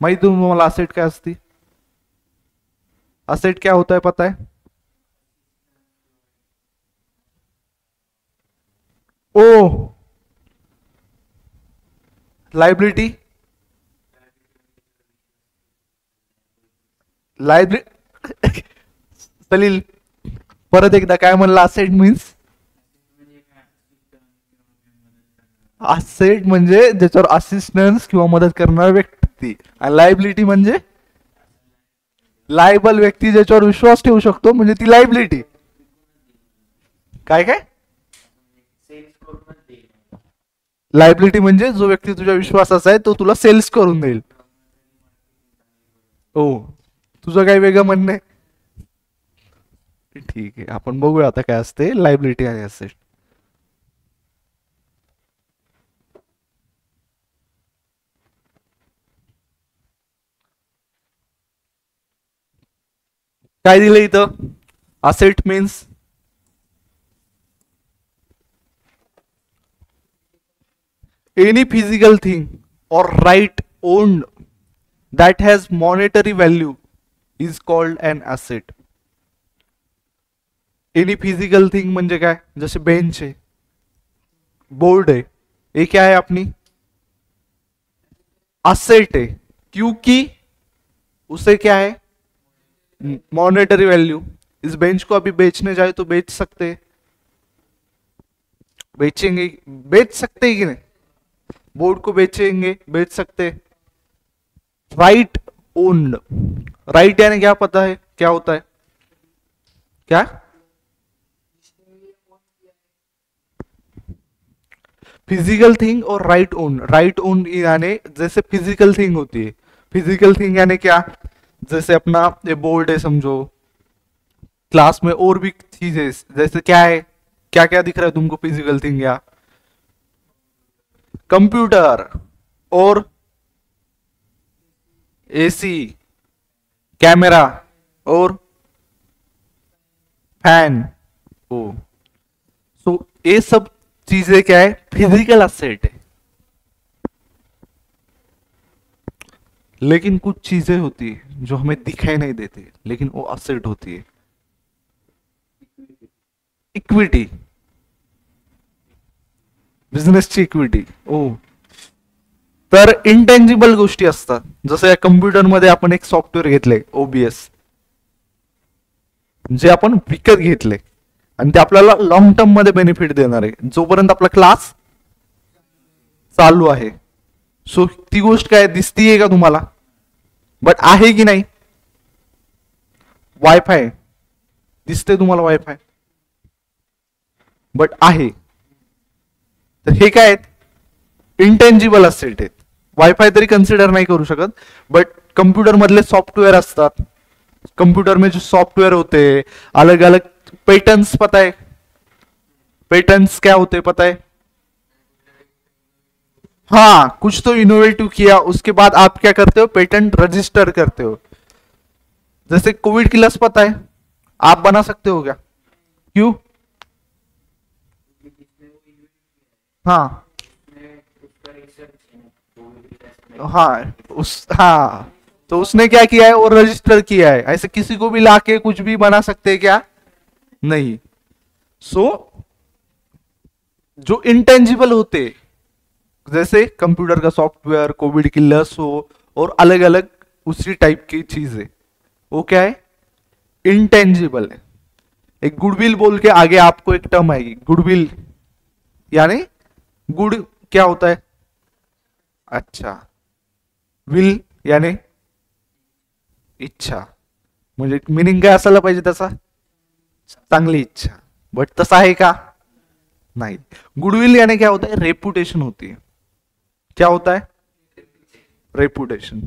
माहिती तुम्हाला असेट काय असती? असेट क्या होता है पता है? ओ, लायबिलिटी. लायबिलिटी सलील परत एकदा काय म्हणला? असेट मीन्स, असेट म्हणजे ज्याच्यावर असिस्टन्स किंवा मदत करणारा व्यक्ती. आणि लायबिलिटी म्हणजे लायबल व्यक्ती ज्याच्यावर विश्वास ठेवू शकतो, म्हणजे ती लायबिलिटी. काय काय? लायबिलिटी म्हणजे जो व्यक्ती तुझ्या विश्वासाचा आहे तो तुला सेल्स करून देईल. हो, तुझं काय वेगळं म्हणणं आहे? ठीक आहे, आपण बघूया आता काय असते लायबिलिटी आणि असेट. काय दिलं इथं? Asset means any physical thing or right owned that has monetary value is called an asset. any physical thing म्हणजे काय? जसे बेंच आहे, बोर्ड है, ये क्या है अपनी? असेट है, क्योंकि उसे क्या है? Monetary value. इस बेंच को अभी बेचने जाए तो बेच सकते, बेचेंगे, बेच सकते कि नहीं? बोर्ड को बेचेंगे, बेच सकते. Right owned. राइट यानी क्या पता है क्या होता है? क्या? फिजिकल थिंग और राइट ओन. राइट ओन यानी जैसे फिजिकल थिंग होती है. फिजिकल थिंग यानी क्या? जैसे अपना ये बोर्ड है समझो, क्लास में और भी चीजें जैसे क्या है, क्या क्या दिख रहा है तुमको फिजिकल थिंग? या कंप्यूटर और एसी, कैमरा और फैन. ओ, सो ये सब चीजें क्या है? फिजिकल असेट है. लेकिन कुछ चीजें होती है जो हमें दिखाई नहीं देती, लेकिन वो असेट होती है. Equity, बिझनेसची equity. ओ, तर इंटेंजिबल गोष्टी असतात. जसं या कम्प्युटरमध्ये आपण एक सॉफ्टवेअर घेतले ओबीएस, जे आपण विकत घेतले आणि ते आपल्याला लॉंग टर्म मध्ये बेनिफिट देणार आहे जोपर्यंत आपला क्लास चालू आहे. सो ती गोष्ट काय दिसतीये का तुम्हाला? बट आहे की नाही? वायफाय दिसते तुम्हाला? वायफाय बट आहे. तर हे काय आहेत? इंटेंजिबल असेट आहेत. वायफाय तरी कन्सिडर नाही करू शकत, बट कंप्यूटर मधले सॉफ्टवेयर असतात. कंप्यूटर में जो सॉफ्टवेयर होते हैं, अलग अलग पेटेंट्स पता है? पेटेंट्स क्या होते पता है? हाँ, कुछ तो इनोवेटिव किया, उसके बाद आप क्या करते हो? पेटेंट रजिस्टर करते हो. जैसे कोविड की लस पता है, आप बना सकते हो क्या? क्यों? हाँ हाँ, हाँ, तो उसने क्या किया है? वो रजिस्टर किया है. ऐसे किसी को भी लाके कुछ भी बना सकते हैं क्या? नहीं. सो जो इंटेंजिबल होते, जैसे कंप्यूटर का सॉफ्टवेयर, कोविड की लस हो और अलग अलग उसी टाइप की चीजें, वो क्या है? इंटेंजिबल है. एक गुडविल बोल के आगे आपको एक टर्म आएगी गुडविल, यानी गुड क्या होता है, अच्छा, विल यानी इच्छा, म्हणजे मिनिंग काय असायला पाहिजे त्याचा, चांगली इच्छा, बट तसा आहे का, नहीं। गुडविल यानी क्या होता है, रेपुटेशन होती है, क्या होता है, रेपुटेशन।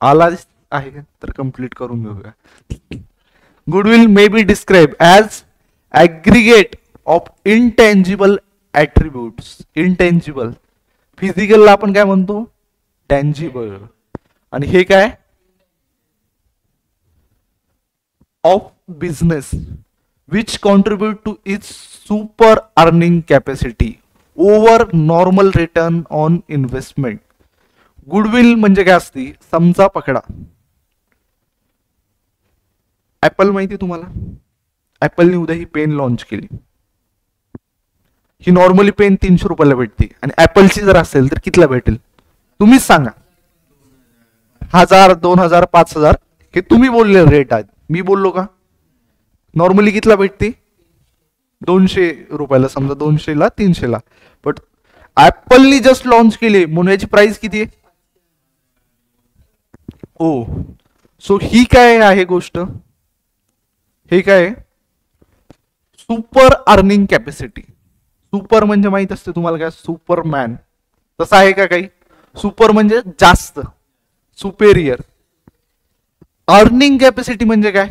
आला आहे तर कंप्लीट करून घेऊया। Goodwill may be describe as aggregate of intangible attributes, intangible, फिजिकलला आपण काय म्हणतो, टँजिबल, आणि हे काय, of business which contribute to its super earning capacity over normal return on investment. Goodwill म्हणजे काय असती, समजा पकडा ऍपल, माहिती तुम्हाला, ऍपलने उद्या ही पेन लॉन्च केली, ही नॉर्मली पेन 300 रुपयाला भेटते, आणि ऍपलची जर असेल तर कितीला भेटेल, तुम्हीच सांगा, 1000, 2000, 5000, हे तुम्ही बोलले रेट आहेत, मी बोललो का, नॉर्मली कितीला भेटते, 200 रुपयाला, समजा 200 ला 300 ला, बट ऍपलनी जस्ट लॉन्च केले म्हणून याची प्राइस किती आहे, ओ, सो ही काय आहे गोष्ट, हे काय, सुपर अर्निंग कॅपॅसिटी, सुपर म्हणजे माहित असते तुम्हाला काय, सुपरमॅन, तसं आहे का काही, सुपर म्हणजे जास्त, सुपेरियर, अर्निंग कॅपॅसिटी म्हणजे काय,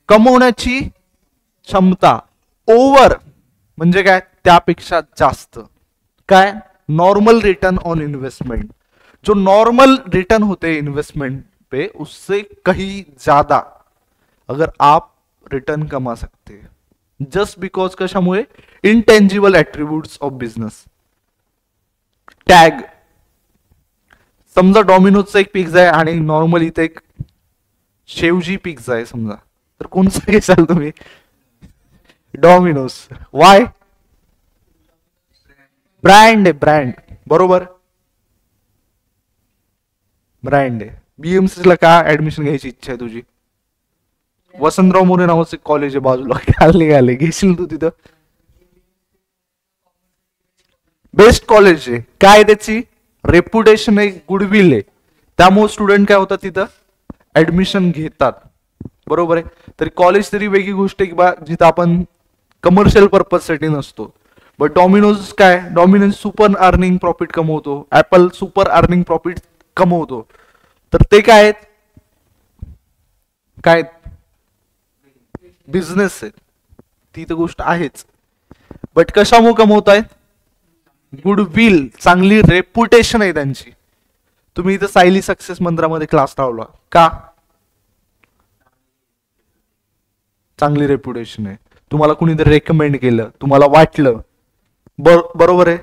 कमवण्याची क्षमता, ओव्हर म्हणजे काय, त्यापेक्षा जास्त, काय, नॉर्मल रिटर्न ऑन इन्वेस्टमेंट, जो नॉर्मल रिटर्न होते इन्वेस्टमेंट पे उससे कहीं ज्यादा अगर आप रिटर्न कमा सकते हैं, जस्ट बिकॉज कशामुळे, इनटेंजिबल ऍट्रिब्यूट्स ऑफ बिझनेस। टॅग, समजा डॉमिनोजचा एक पिझ्झा आहे आणि नॉर्मल इथे एक शेवजी पिझ्झा आहे समजा, तर कोणता घेसाल तुम्ही, डॉमिनोज, वाय, ब्रँड आहे, ब्रँड, बरोबर, ब्रँड आहे। बीएमसी ला का ऍडमिशन घ्यायची इच्छा आहे तुझी, वसंतराव मोरे नावाचे कॉलेज आहे बाजूला, काय घेशील तू तिथं, बेस्ट कॉलेज आहे, काय त्याची रेप्युटेशन आहे, गुडविल आहे, त्यामुळे स्टुडंट काय होतात तिथं ऍडमिशन घेतात, बरोबर आहे। तरी कॉलेज तरी वेगळी गोष्ट आहे की बा जिथं आपण कमर्शियल पर्पज साठी नसतो, बट डॉमिनोज काय, डॉमिनोज सुपर अर्निंग प्रॉफिट कमवतो, ऍपल सुपर अर्निंग प्रॉफिट कमवतो, तर ते काय आहेत, काय बिझनेस आहे, ती तर गोष्ट आहेच, बट कशामुळे कमवतायत, गुडविल, चांगली रेप्युटेशन आहे त्यांची। तुम्ही इथं सायली सक्सेस मंत्रामध्ये क्लास लावला का, चांगली रेप्युटेशन आहे, तुम्हाला कुणीतरी रेकमेंड केलं, तुम्हाला वाटलं बरोबर आहे,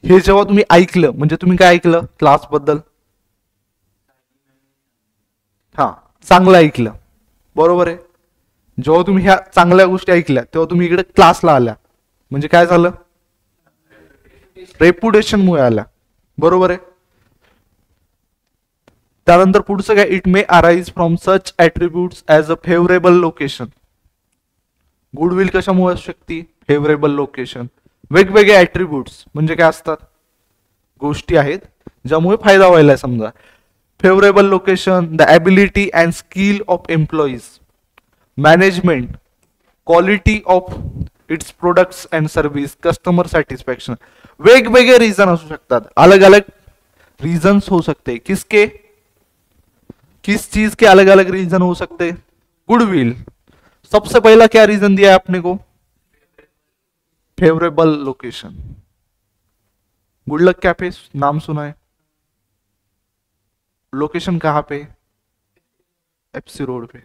हे जेव्हा तुम्ही ऐकलं म्हणजे तुम्ही काय ऐकलं, क्लास बद्दल, हा चांगलं ऐकलं, बरोबर आहे, जेव्हा तुम्ही ह्या चांगल्या गोष्टी ऐकल्या तेव्हा तुम्ही इकडे क्लासला आल्या, म्हणजे काय झालं, रेप्युटेशन मुळे आल्या, बरोबर आहे। त्यानंतर पुढचं काय, it may arise from such attributes as a favourable location, goodwill कशामुळे असू शकते, फेवरेबल लोकेशन, वेगवेगळे ऍट्रिब्यूट्स म्हणजे काय असतात, गोष्टी आहेत ज्यामुळे फायदा व्हायला, समजा favourable location, the ability and skill of employees, management, quality of its products and service, customer satisfaction, वेगवेगळे रीजन असू शकतात, अलग अलग रीजन्स हो सकते, किसके, किस चीज के अलग अलग रीजन हो सकते, गुडविल, सबसे पहला क्या रीजन दिया है आपने को, फेवरेबल लोकेशन, गुडलक कैफे नाम सुना है, लोकेशन कहां पे, एफसी रोड पे,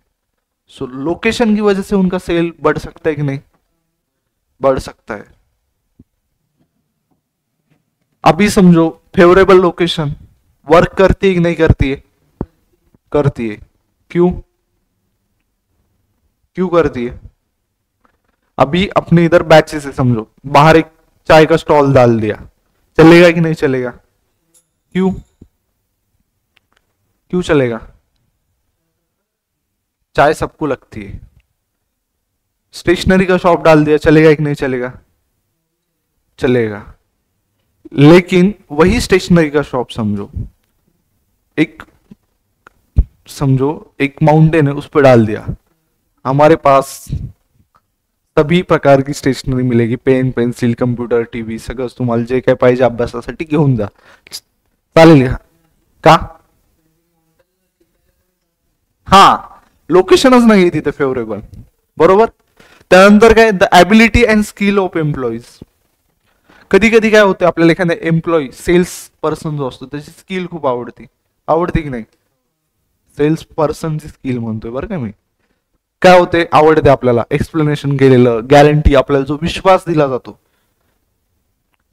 सो लोकेशन की वजह से उनका सेल बढ़ सकता है कि नहीं, बढ़ सकता है। अभी समझो फेवरेबल लोकेशन वर्क करती है कि नहीं करती है, करती है, क्यों, क्यों करती है, अभी अपने इधर बैचेस है, समझो बाहर एक चाय का स्टॉल डाल दिया, चलेगा कि नहीं चलेगा, क्यों, क्यों चलेगा, चाय सबको लगती है। स्टेशनरी का शॉप डाल दिया, चलेगा कि नहीं चलेगा? चलेगा। लेकिन वही स्टेशनरी का शॉप समझो एक माउंटेन है, उस पर डाल दिया, हमारे पास सभी प्रकार की स्टेशनरी मिलेगी, पेन पेन्सिल कम्प्युटर टीव्ही सगळं, तुम्हाला जे काय पाहिजे अभ्यासासाठी घेऊन जा, चालेल का? हा, लोकेशनच नाही तिथे फेवरेबल, बरोबर. त्यानंतर काय, the ability and skill of employees. कधी कधी काय होते, आपल्याला एखाद्या एम्प्लॉई सेल्स पर्सन जो असतो त्याची स्किल खूप आवडते की नाही? सेल्स पर्सनची स्किल म्हणतोय बरं का मी. काय होते, आवडते आपल्याला, एक्सप्लेनेशन केलेलं, गॅरंटी, आपल्याला जो विश्वास दिला जातो,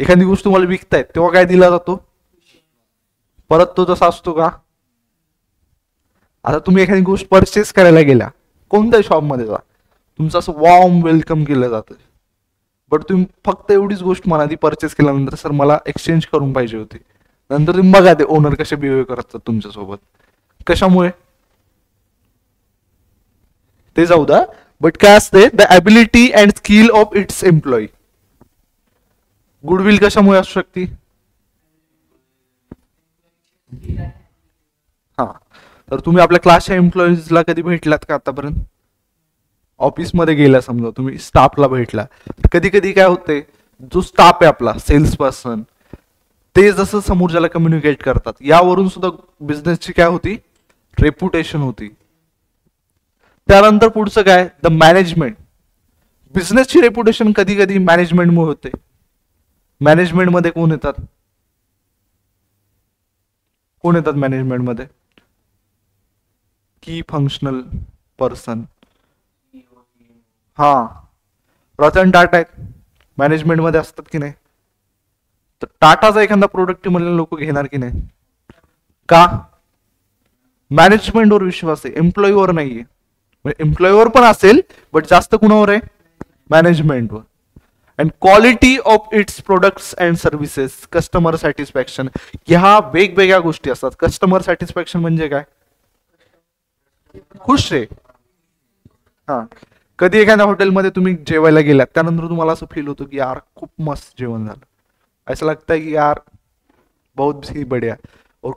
एखादी गोष्ट तुम्हाला विकतायत तेव्हा काय दिला जातो, परत तो तसा असतो का? आता तुम्ही एखादी गोष्ट परचेस करायला गेल्या, कोणत्या शॉपमध्ये जा, तुमचं असं वॉर्म वेलकम केलं जातं, बट तुम्ही फक्त एवढीच गोष्ट म्हणा ती परचेस केल्यानंतर, सर मला एक्सचेंज करून पाहिजे होती. नंतर तुम्ही बघा ते ओनर कसे बिहेव करतात तुमच्यासोबत, कशामुळे ते जाऊ द्या. बट काय असते, the ability and skill of its employee. Goodwill कशामुळे असू शकते? हा, तर तुम्ही आपल्या क्लासच्या एम्प्लॉईजला कधी भेटलात का आतापर्यंत? ऑफिसमध्ये गेला समजा तुम्ही, स्टाफला भेटला, कधी कधी काय होते, जो स्टाफ आहे आपला सेल्स पर्सन, ते जसं समोरच्याला कम्युनिकेट करतात, यावरून सुद्धा बिझनेसची काय होती, रेप्युटेशन होती. त्यानंतर पुढचं काय, द मॅनेजमेंट. बिझनेसची रेप्युटेशन कधी कधी मॅनेजमेंटमुळे होते. मॅनेजमेंटमध्ये कोण येतात मॅनेजमेंटमध्ये? की फंक्शनल पर्सन. हा, रतन टाटा आहेत मॅनेजमेंटमध्ये असतात की नाही? तर टाटाचा एखादा प्रोडक्ट म्हणले लोक घेणार की नाही? का? मॅनेजमेंटवर विश्वास आहे, एम्प्लॉईवर नाहीये. एम्प्लॉईवर पण असेल, बट जास्त कुणावर आहे, मॅनेजमेंटवर. And quality of its products and services, customer satisfaction. ह्या वेगवेगळ्या गोष्टी असतात. कस्टमर सॅटिस्फॅक्शन म्हणजे काय? खुश रे. हा, कधी एखाद्या हॉटेलमध्ये तुम्ही जेवायला गेलात, त्यानंतर तुम्हाला असं फील होतं की यार खूप मस्त जेवण झालं, असं लगता की यार बहुत ही बढिया. और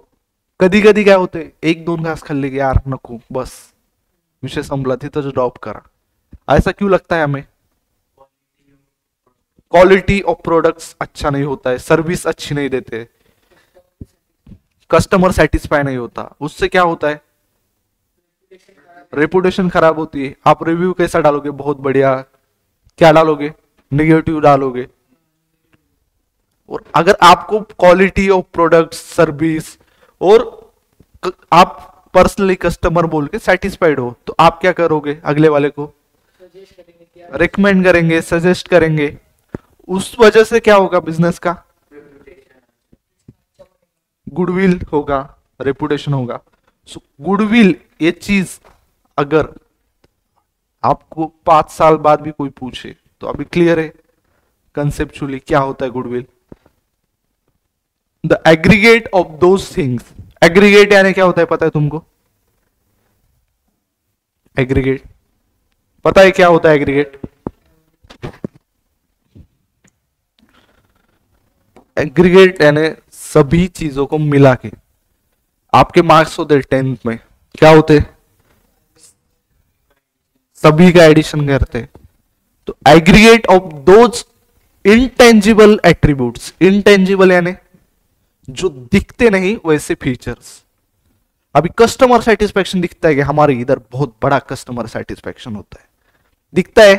कधी कधी काय होते, एक दोन घास खाल्ले की यार नको, बस विषय संपला, तिथं ड्रॉप करा. ऐसा क्यों लगता है हमें? क्वालिटी ऑफ प्रोडक्ट्स अच्छा नहीं होता है, सर्विस अच्छी नहीं देते, कस्टमर सेटिस्फाई नहीं होता, उससे क्या होता है, रेपुटेशन खराब होती है. आप रिव्यू कैसा डालोगे, बहुत बढ़िया, क्या डालोगे, निगेटिव डालोगे. और अगर आपको क्वालिटी ऑफ प्रोडक्ट सर्विस और आप पर्सनली कस्टमर बोल के सेटिस्फाइड हो, तो आप क्या करोगे, अगले वाले को रिकमेंड करेंगे, सजेस्ट करेंगे. उस वजह से क्या होगा, बिजनेस का गुडविल होगा, रेपुटेशन होगा. सो गुडविल ये चीज अगर आपको 5 साल बाद भी कोई पूछे तो अभी क्लियर है कंसेप्चुअली क्या होता है goodwill. The aggregate of those things. Aggregate यानी क्या होता है, पता है तुमको? एग्रीगेट पता है क्या होता है एग्रीगेट? एग्रीगेट यानी सभी चीजों को मिला के, आपके मार्क्स होते 10th में, क्या होते, सभी का एडिशन करते. तो aggregate of those intangible attributes. Intangible यानी जो दिखते नहीं वैसे फीचर्स. अभी कस्टमर सेटिस्फेक्शन दिखता है कि हमारे इधर बहुत बड़ा कस्टमर सेटिस्फेक्शन होता है, दिखता है.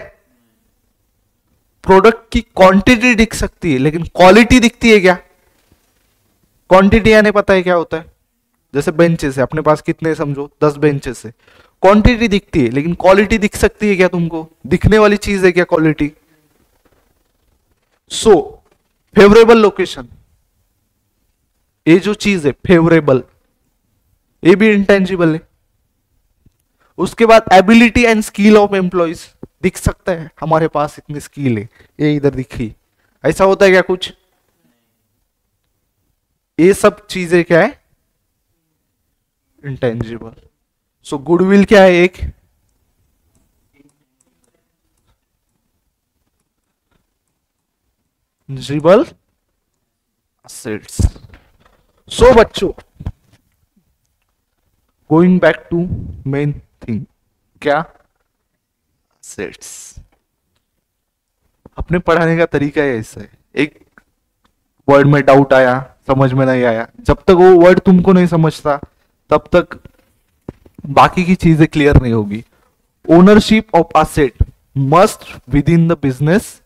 प्रोडक्ट की क्वांटिटी दिख सकती है लेकिन क्वालिटी दिखती है क्या? क्वांटिटी यानी पता है क्या होता है, जैसे बेंचेस है अपने पास, कितने समझो 10 बेंचेस है, क्वांटिटी दिखती है लेकिन क्वालिटी दिख सकती है क्या तुमको? दिखने वाली चीज है क्या क्वालिटी? सो फेवरेबल लोकेशन, ये जो चीज है फेवरेबल, ये भी इंटेंजिबल है. उसके बाद ability and skill of employees, दिख सकता है हमारे पास इतनी स्किल है, ये इधर दिखी, ऐसा होता है क्या कुछ? ये सब चीजें क्या है, इंटेंजिबल. सो गुडविल क्या है, एक tangible assets. So बच्चों, going back to main thing, क्या assets. अपने पढ़ाने का तरीका है ऐसा है, एक वर्ड में डाउट आया, समझ में नहीं आया, जब तक वो वर्ड तुमको नहीं समझता तब तक बाकी की चीजें क्लियर नहीं होगी. Ownership of asset must within the business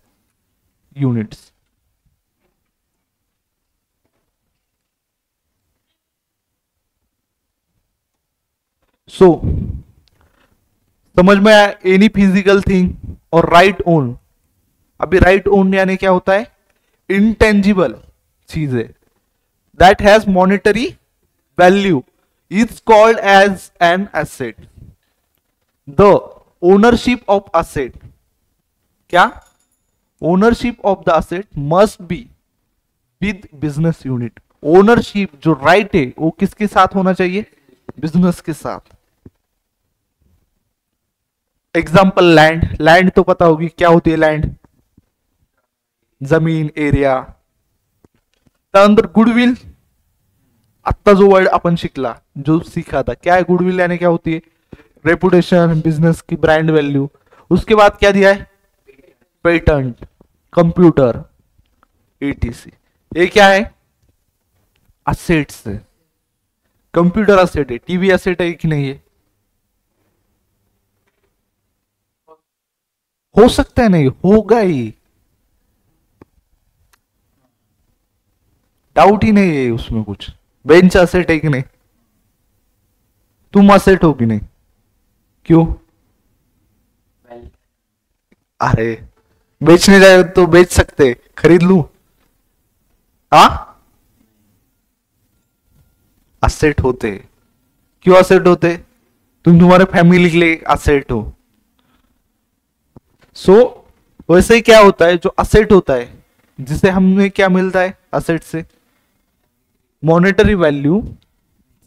units. So समझ में आया, एनी फिजिकल थिंग और राइट ओन. अभी राइट ओन यानी क्या होता है, इंटेंजिबल चीजें that has monetary value is called as an asset. The ownership of asset, क्या ownership of the asset must be with business unit. Ownership जो right है वो किसके साथ होना चाहिए, बिजनेस के साथ. Example land. लैंड तो पता होगी क्या होती है लैंड, जमीन, एरिया. त्यानंतर गुडविल, आत्ता जो वर्ड आपण शिकला, जो सीखा था, क्या है गुडविल यानी क्या होती है, रेपुटेशन, बिजनेस की ब्रांड वैल्यू. उसके बाद क्या दिया है, पेटेंट, कंप्यूटर, एटीसी. ये क्या है, असेट्स है. कंप्यूटर असेट है, टीवी असेट है कि नहीं है, हो सकता है नहीं होगा ही, डाउट ही नहीं है उसमें कुछ. बेंच असेट है कि नहीं, तुम असेट हो कि नहीं, क्यों, अरे बेचने जाए तो बेच सकते, खरीद लू, हाँ असेट होते. क्यों असेट होते, तुम तुम्हारे फैमिली के लिए असेट हो. सो वैसे ही क्या होता है, जो असेट होता है जिसे हमें क्या मिलता है असेट से, मॉनेटरी वैल्यू,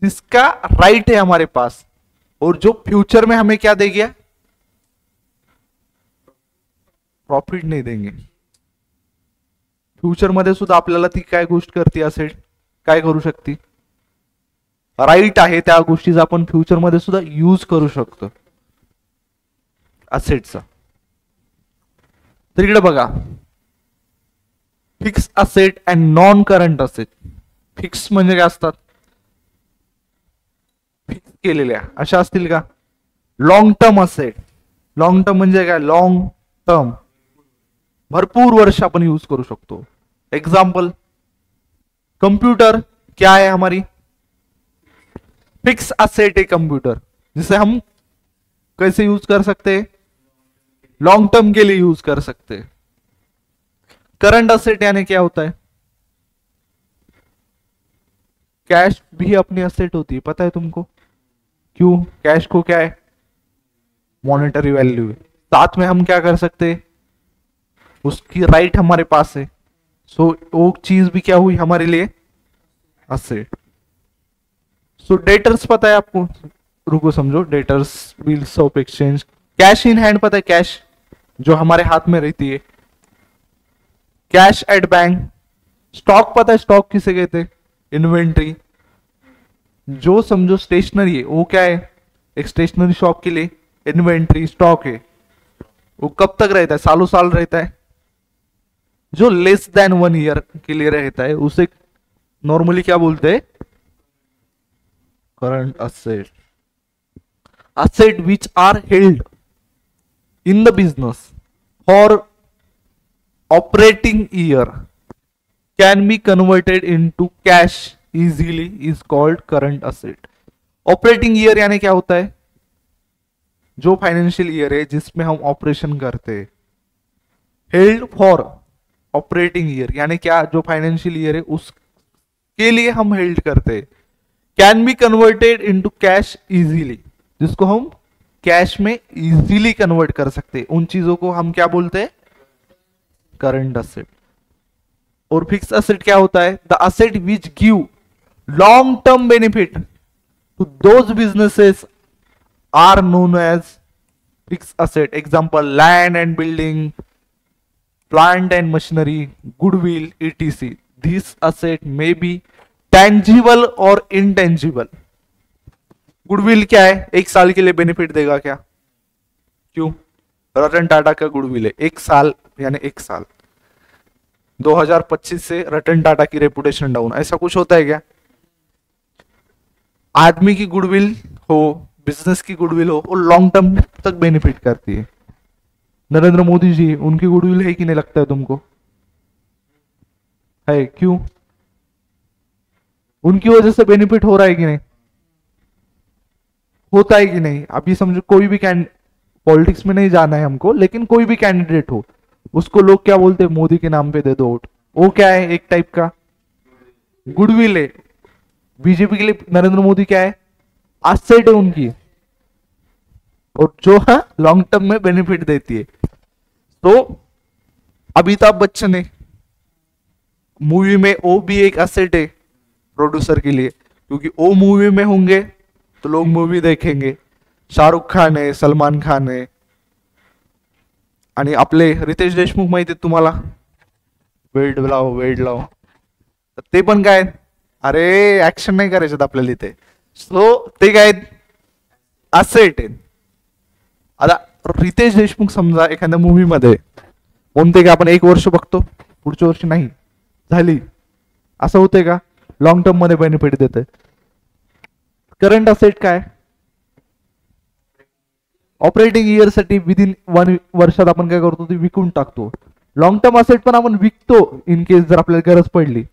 जिसका राइट है हमारे पास, और जो फ्यूचर में हमें क्या देगी, प्रॉफिट नाही देंगे. फ्युचर मध्ये सुद्धा आपल्याला ती काय गोष्ट करते, असेट काय करू शकते, राईट आहे त्या गोष्टीचा आपण फ्युचर मध्ये सुद्धा यूज करू शकतो असेटचा. तर इकडे बघा, fix asset and non current asset. Fix म्हणजे काय असतात, फिक्स केलेल्या अशा असतील का. Long term asset, long term म्हणजे काय, लॉंग टर्म भरपूर वर्ष अपन यूज करू सकते. एग्जाम्पल कंप्यूटर क्या है हमारी, फिक्स असेट है कंप्यूटर, जिसे हम कैसे यूज कर सकते हैं, लॉन्ग टर्म के लिए यूज कर सकते हैं. करंट असेट यानी क्या होता है, कैश भी अपनी असेट होती है, पता है तुमको क्यों, कैश को क्या है, मॉनेटरी वैल्यू है. साथ में हम क्या कर सकते हैं, उसकी राइट हमारे पास है. सो वो चीज भी क्या हुई हमारे लिए, असेट. सो डेटर्स पता है आपको, रुको समझो, debtors, bills of exchange. Cash in hand पता है, कैश जो हमारे हाथ में रहती है, कैश एट बैंक. स्टॉक पता है, स्टॉक किसे कहते हैं, इन्वेंट्री. जो समझो स्टेशनरी है वो क्या है, एक स्टेशनरी शॉप के लिए इन्वेंट्री स्टॉक है. वो कब तक रहता है, सालों साल रहता है. जो लेस देन 1 ईयर के लिए रहता है उसे नॉर्मली क्या बोलते हैं, current asset. Asset which are held in the business for operating year can be converted into cash easily is called current asset. Operating year यानी क्या होता है, जो फाइनेंशियल ईयर है जिसमें हम ऑपरेशन करते हैं. हेल्ड फॉर ऑपरेटिंग ईयर यानी क्या, जो फाइनेंशियल ईयर है उसके लिए हम हेल्ड करते हैं. Can be converted into cash easily, जिसको हम कैश में इजीली कन्वर्ट कर सकते हैं. उन चीजों को हम क्या बोलते हैं, करंट असेट. और फिक्स असेट क्या होता है, the asset which give long term benefit to those businesses are known as fix asset. Example land and building, plant and machinery, goodwill, etc. This asset may be tangible or intangible. Goodwill क्या है? 1 साल के लिए benefit देगा क्या? क्यों? रतन टाटा का goodwill है 1 साल, यानी 1 साल 2025 से रतन टाटा की रेपुटेशन डाउन, ऐसा कुछ होता है क्या? आदमी की गुडविल हो, बिजनेस की गुडविल हो, वो लॉन्ग टर्म तक बेनिफिट करती है। नरेंद्र मोदी जी, उनकी गुडविल है कि नहीं, लगता है तुमको? है, क्यों? उनकी वजह से बेनिफिट हो रहा है कि नहीं? होता है कि नहीं? अभी समझो कोई भी पॉलिटिक्स में नहीं जाना है हमको, लेकिन कोई भी कैंडिडेट हो, उसको लोग क्या बोलते हैं? मोदी के नाम पे दे दो वोट। वो क्या है? एक टाइप का गुडविल है। बीजेपी के लिए नरेंद्र मोदी क्या है? एसेट है उनकी, और जो है लॉन्ग टर्म में बेनिफिट देती है। तो अमिताभ बच्चन है, मूवी में वो भी एक एसेट है प्रोड्यूसर के लिए, क्योंकि वो मूवी में होंगे तो लोग मूवी देखेंगे। शाहरुख खान है, सलमान खान है, आणि आपले रितेश देशमुख माहिती आहे तुम्हाला? वेड लाव, वेड लाव, ते पण काय, अरे ऍक्शन नाही करायचं आपल्याला इथे, सो ते काय असेट आहेत। आता रितेश देशमुख समजा एखाद्या मूवी मध्ये कोणते का आपण 1 वर्ष बघतो, पुढच्या वर्षी नाही झाली, असं होतंय का? लॉन्ग टर्म मध्ये बेनिफिट देते। करंट असेट काय? ऑपरेटिंग इयर साठी विदिन 1 वर्षात आपण काय करतो? ते विकून टाकतो। लॉन्ग टर्म असेट पण आपण विकतो इन केस जर आपल्याला गरज पडली,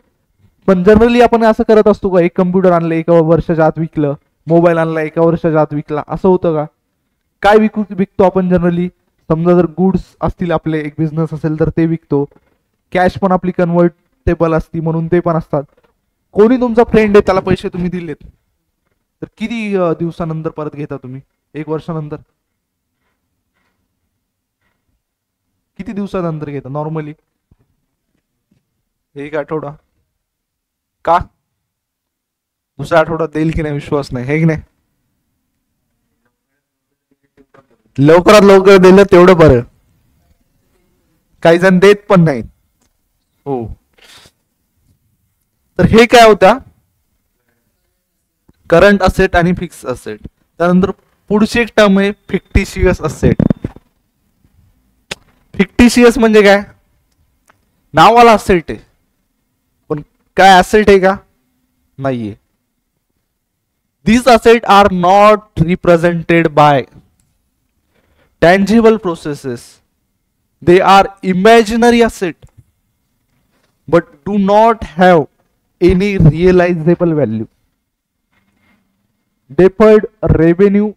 पण जनरली आपण असं करत असतो का? एक कम्प्युटर आणलं 1 वर्षाच्या आत विकलं, मोबाईल आणला 1 वर्षाच्या आत विकला, असं होतं का? काय विकतो आपण जनरली? समजा जर गुड्स असतील आपले, एक बिझनेस असेल तर ते विकतो। कॅश पण आपली कन्व्हर्टेबल असती म्हणून ते पण असतात। कोणी तुमचा फ्रेंड आहे, त्याला पैसे तुम्ही दिलेत तर किती दिवसानंतर परत घेता तुम्ही? 1 वर्षानंतर? किती दिवसानंतर घेता नॉर्मली? 1 आठवडा का? दुसरा आठवडा देईल की नाही विश्वास नाही, हे की नाही? लवकरात लवकर दिलं तेवढं बरं, काही जण देत पण नाही हो। तर हे काय होता? करंट असेट आणि फिक्स असेट। त्यानंतर पुढची एक टर्म आहे फिक्टिशियस असेट। फिक्टिशियस म्हणजे काय? नावाला असेट आहे, पण काय असेट आहे का? नाहीये। These assets are not represented by tangible processes. They are imaginary assets, but do not have any realizable value. Deferred revenue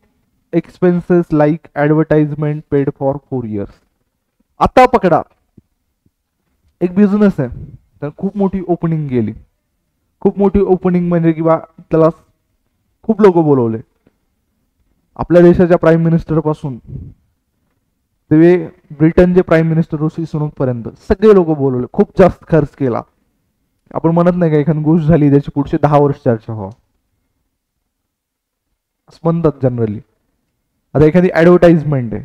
expenses like advertisement paid for 4 years. आता पकडा, एक बिझनेस आहे, तर खूप मोठी ओपनिंग गेली, खूप मोठी ओपनिंग म्हणजे किंवा त्याला खूप लोक बोलवले, आपल्या देशाच्या प्राईम मिनिस्टर पासून ते ब्रिटनचे प्राईम मिनिस्टर ऋषी सुनक पर्यंत सगळे लोक बोलवले, खूप जास्त खर्च केला। आपण म्हणत नाही का एखादी गोष्ट झाली त्याची पुढचे 10 वर्ष चर्चा व्हावं, असं म्हणतात जनरली। आता एखादी ऍडव्हर्टाइजमेंट आहे,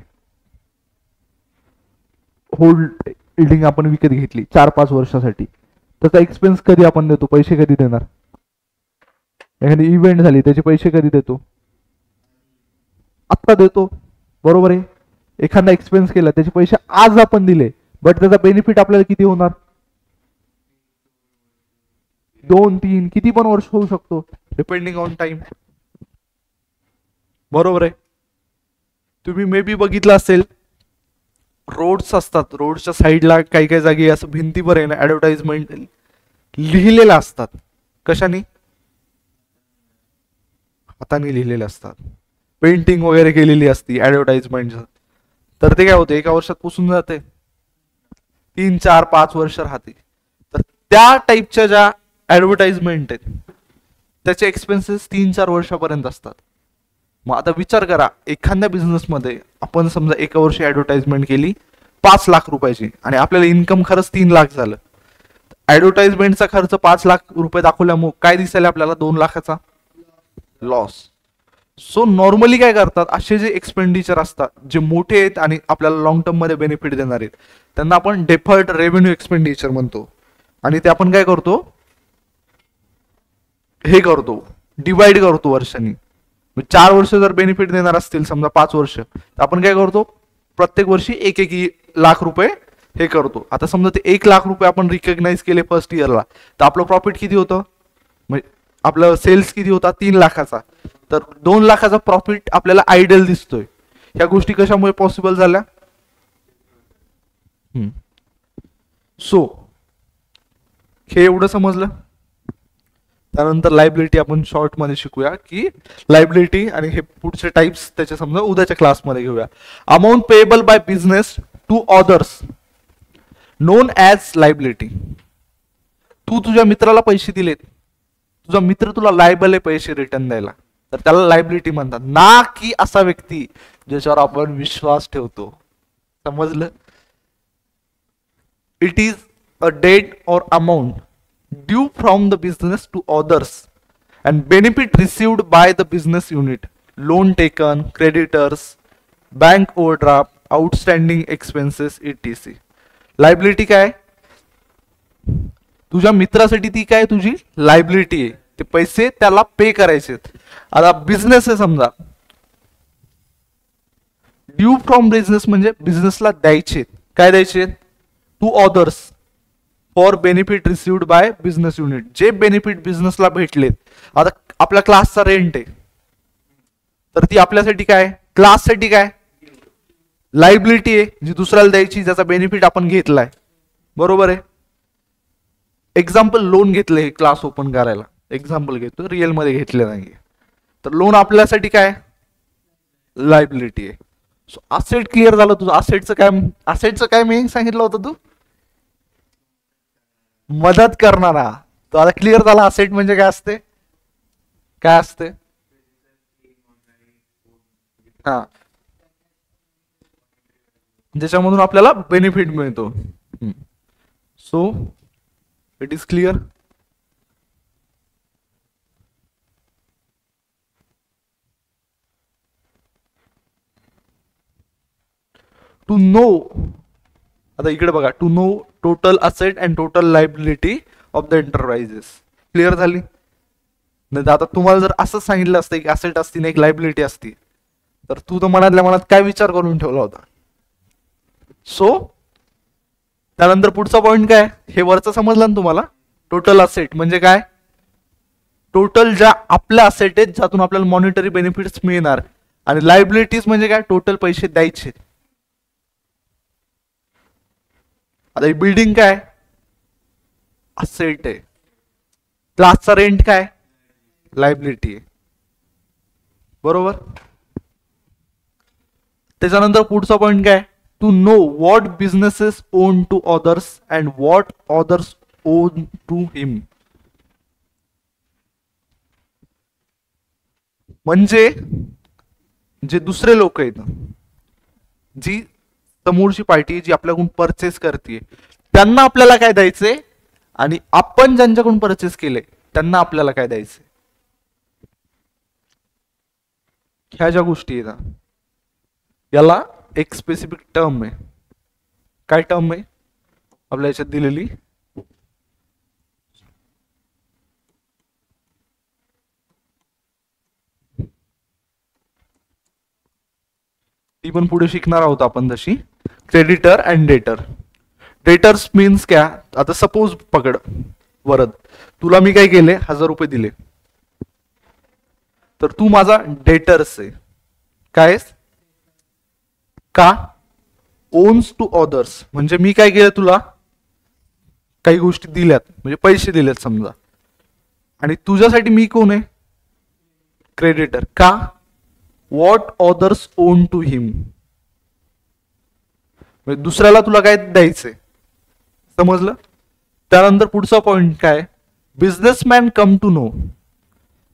होल्डिंग आपण विकत घेतली 4-5 वर्षासाठी, त्याचा एक्सपेन्स कधी आपण देतो? पैसे कधी देणार? एखादी इव्हेंट झाली त्याचे पैसे कधी देतो? आत्ता देतो, बरोबर आहे। एखादा एक्सपेन्स केला त्याचे पैसे आज आपण दिले, बट त्याचा बेनिफिट आपल्याला किती होणार? 2-3 किती पण वर्ष होऊ शकतो, डिपेंडिंग ऑन टाइम, बरोबर आहे। तुम्ही मे बी बघितलं असेल, रोड्स असतात, रोडच्या साईडला काही काही जागी असं भिंतीवर आहे ना ऍडव्हर्टाइजमेंट लिहिलेल्या असतात, कशाने? हाताने लिहिलेले असतात, पेंटिंग वगैरे केलेली असती ऍडव्हर्टाइजमेंट, तर ते काय होते? 1 वर्षात पुसून जाते, 3-4-5 वर्ष राहते। तर त्या टाईपच्या ज्या ऍडव्हर्टाइजमेंट आहेत त्याचे एक्सपेन्सेस 3-4 वर्षापर्यंत असतात। मग आता विचार करा, एखाद्या बिझनेसमध्ये आपण समजा 1 वर्ष ऍडव्हर्टाइजमेंट केली 5 लाख रुपयाची आणि आपल्याला इन्कम खरंच 3 लाख झालं, ऍडव्हर्टाइजमेंटचा खर्च 5 लाख रुपये दाखवल्यामुळे काय दिसायला आपल्याला? 2 लाखाचा लॉस। सो नॉर्मली काय करतात, असे जे एक्सपेंडिचर असतात जे मोठे आहेत आणि आपल्याला लॉंग टर्म मध्ये बेनिफिट देणार आहेत, त्यांना आपण डेफर्ड रेव्हेन्यू एक्सपेंडिचर म्हणतो. आणि ते आपण काय करतो, हे करतो, डिवाइड करतो वर्षांनी. 4 वर्ष जर बेनिफिट देणार असतील, समजा 5 वर्ष, तर आपण काय करतो, प्रत्येक वर्षी एक एक लाख रुपये हे करतो. आता समजा ते 1 लाख रुपये आपण रिकग्नाइज केले फर्स्ट इयरला, तर आपलं प्रॉफिट किती होतं, म्हणजे आपलं सेल्स किती होता, 3 लाखाचा. तर 2 लाखाचा प्रॉफिट आपल्याला आयडियल दिसतोय. ह्या गोष्टी कशामुळे पॉसिबल झाल्या. सो हे एवढं समजलं. त्यानंतर लायबिलिटी आपण शॉर्ट मध्ये शिकूया, की लायबिलिटी आणि हे पुढचे टाइप्स त्याचे समजा उद्याच्या क्लासमध्ये घेऊया. Amount payable by business to others known as liability. तू तुझ्या मित्राला पैसे दिलेत, तुझा मित्र तुला लायबल आहे पैसे रिटर्न द्यायला, तर त्याला लायबिलिटी म्हणतात, ना की असा व्यक्ती ज्याच्यावर आपण विश्वास ठेवतो. समजलं. इट इज अ डेट और amount due from the business to others and benefit received by the business unit, loan taken, creditors, bank overdraft, outstanding expenses etc. Liability काय, तुझ्या मित्रासाठी ती काय तुझी लायबिलिटी आहे, ते पैसे त्याला पे करायचे. आता बिझनेस आहे समजा, ड्यू फ्रॉम बिझनेस म्हणजे बिझनेसला द्यायचे. काय द्यायचे, to others for benefit received by business unit, जे बेनिफिट बिझनेसला भेटलेत. आता आपल्या क्लासचा रेंट आहे, तर ती आपल्यासाठी काय, क्लाससाठी काय लायबिलिटी आहे, जी दुसऱ्याला द्यायची, ज्याचा बेनिफिट आपण घेतलाय. बरोबर आहे. एक्झाम्पल, लोन घेतले हे क्लास ओपन करायला, एक्झाम्पल घेतो, रिअल मध्ये घेतले नाही, तर लोन आपल्यासाठी काय लायबिलिटी आहे. सो असेट क्लिअर झालं तुझं. असेटचं काय मी सांगितलं होतं, तू मदत करणारा. तो आता क्लिअर झाला, असेट म्हणजे काय असते, काय असते. हा, ज्याच्यामधून आपल्याला बेनिफिट मिळतो. So it is clear. To know, आता इकडे बघा, to know total asset and total liability of the enterprises. Clear झाली. नाही आता तुम्हाला जर असं सांगितलं असतं की असेट असती ना एक लायबिलिटी असती, तर तू तर मनातल्या मनात काय विचार करून ठेवला होता. सो त्यानंतर पुढचा पॉइंट काय, हे वरचं समजलं ना तुम्हाला. टोटल असेट म्हणजे काय, टोटल ज्या आपल्या असेट आहेत ज्यातून आपल्याला मॉनिटरी बेनिफिट्स मिळणार. आणि लायबिलिटीज म्हणजे काय, टोटल पैसे द्यायचे. आता ही बिल्डिंग काय असेट आहे, क्लासचा रेंट काय लायबिलिटी आहे. बरोबर. त्याच्यानंतर पुढचा पॉइंट काय, to know what businesses own to others and what others own to him. म्हणजे जे दुसरे लोक आहेत, जी समोरची पार्टी जी आपल्याकडून परचेस करते, त्यांना आपल्याला काय द्यायचंय, आणि आपण ज्यांच्याकडून परचेस केले त्यांना आपल्याला काय द्यायचंय. ह्या ज्या गोष्टी आहेत याला एक स्पेसिफिक टर्म आहे. काय टर्म आहे आपल्या याच्यात दिलेली, ती पण पुढे शिकणार आहोत आपण तशी. Creditor and debtor. Debtors means क्या, आता सपोज पकड वरद, तुला मी काय केले 1000 रुपये दिले, तर तू माझा डेटर्स आहे. काय का, ओन्स टू अदर्स, म्हणजे मी काय केलं, तुला काही गोष्टी दिल्यात, म्हणजे पैसे दिलेत समजा, आणि तुझ्यासाठी मी कोण आहे क्रेडिटर. का, what others own to him, म्हणजे दुसऱ्याला तुला काय द्यायचंय. समजलं. त्यानंतर पुढचा पॉइंट काय, businessman come to know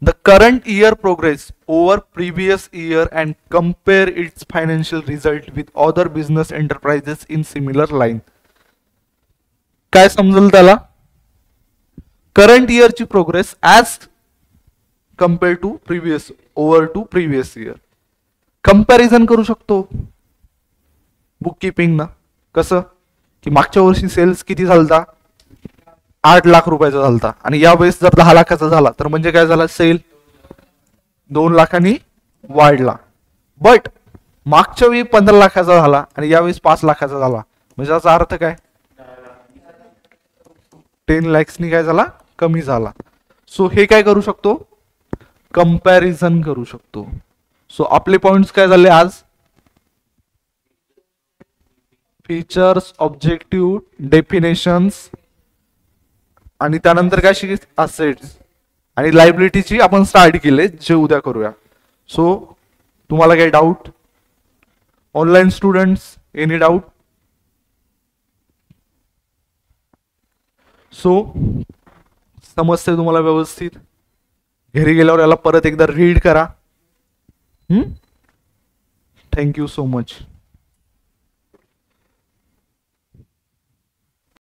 the current year progress over previous year and compare its financial result with other business enterprises in similar line. काय समजेल त्याला, करंट इयरची progress as compare to previous over to previous year. Comparison करू शकतो book keeping ना. कसं की मागच्या वर्षी सेल्स किती झालता, 8 लाख रुपयाचा झालता आणि यावेळेस जर 10 लाखाचा झाला तर म्हणजे काय झाला, सेल 2 लाखांनी वाढला. बट मागच्या वेळी 15 लाखाचा झाला आणि यावेळेस 5 लाखाचा झाला, म्हणजे याचा अर्थ काय, 10 लॅक्सनी काय झाला, कमी झाला. सो हे काय करू शकतो, कंपॅरिझन करू शकतो. सो आपले पॉइंट्स काय झाले आज, फीचर्स, ऑब्जेक्टिव्ह, डेफिनेशन्स आणि त्यानंतर काय शिक, असेट्स आणि लायबिलिटीची आपण स्टार्ट केले, जे उद्या करूया. सो तुम्हाला काही doubt, online students, any doubt? So समजते तुम्हाला व्यवस्थित. घरी गेल्यावर याला परत एकदा रीड करा. Thank you so much.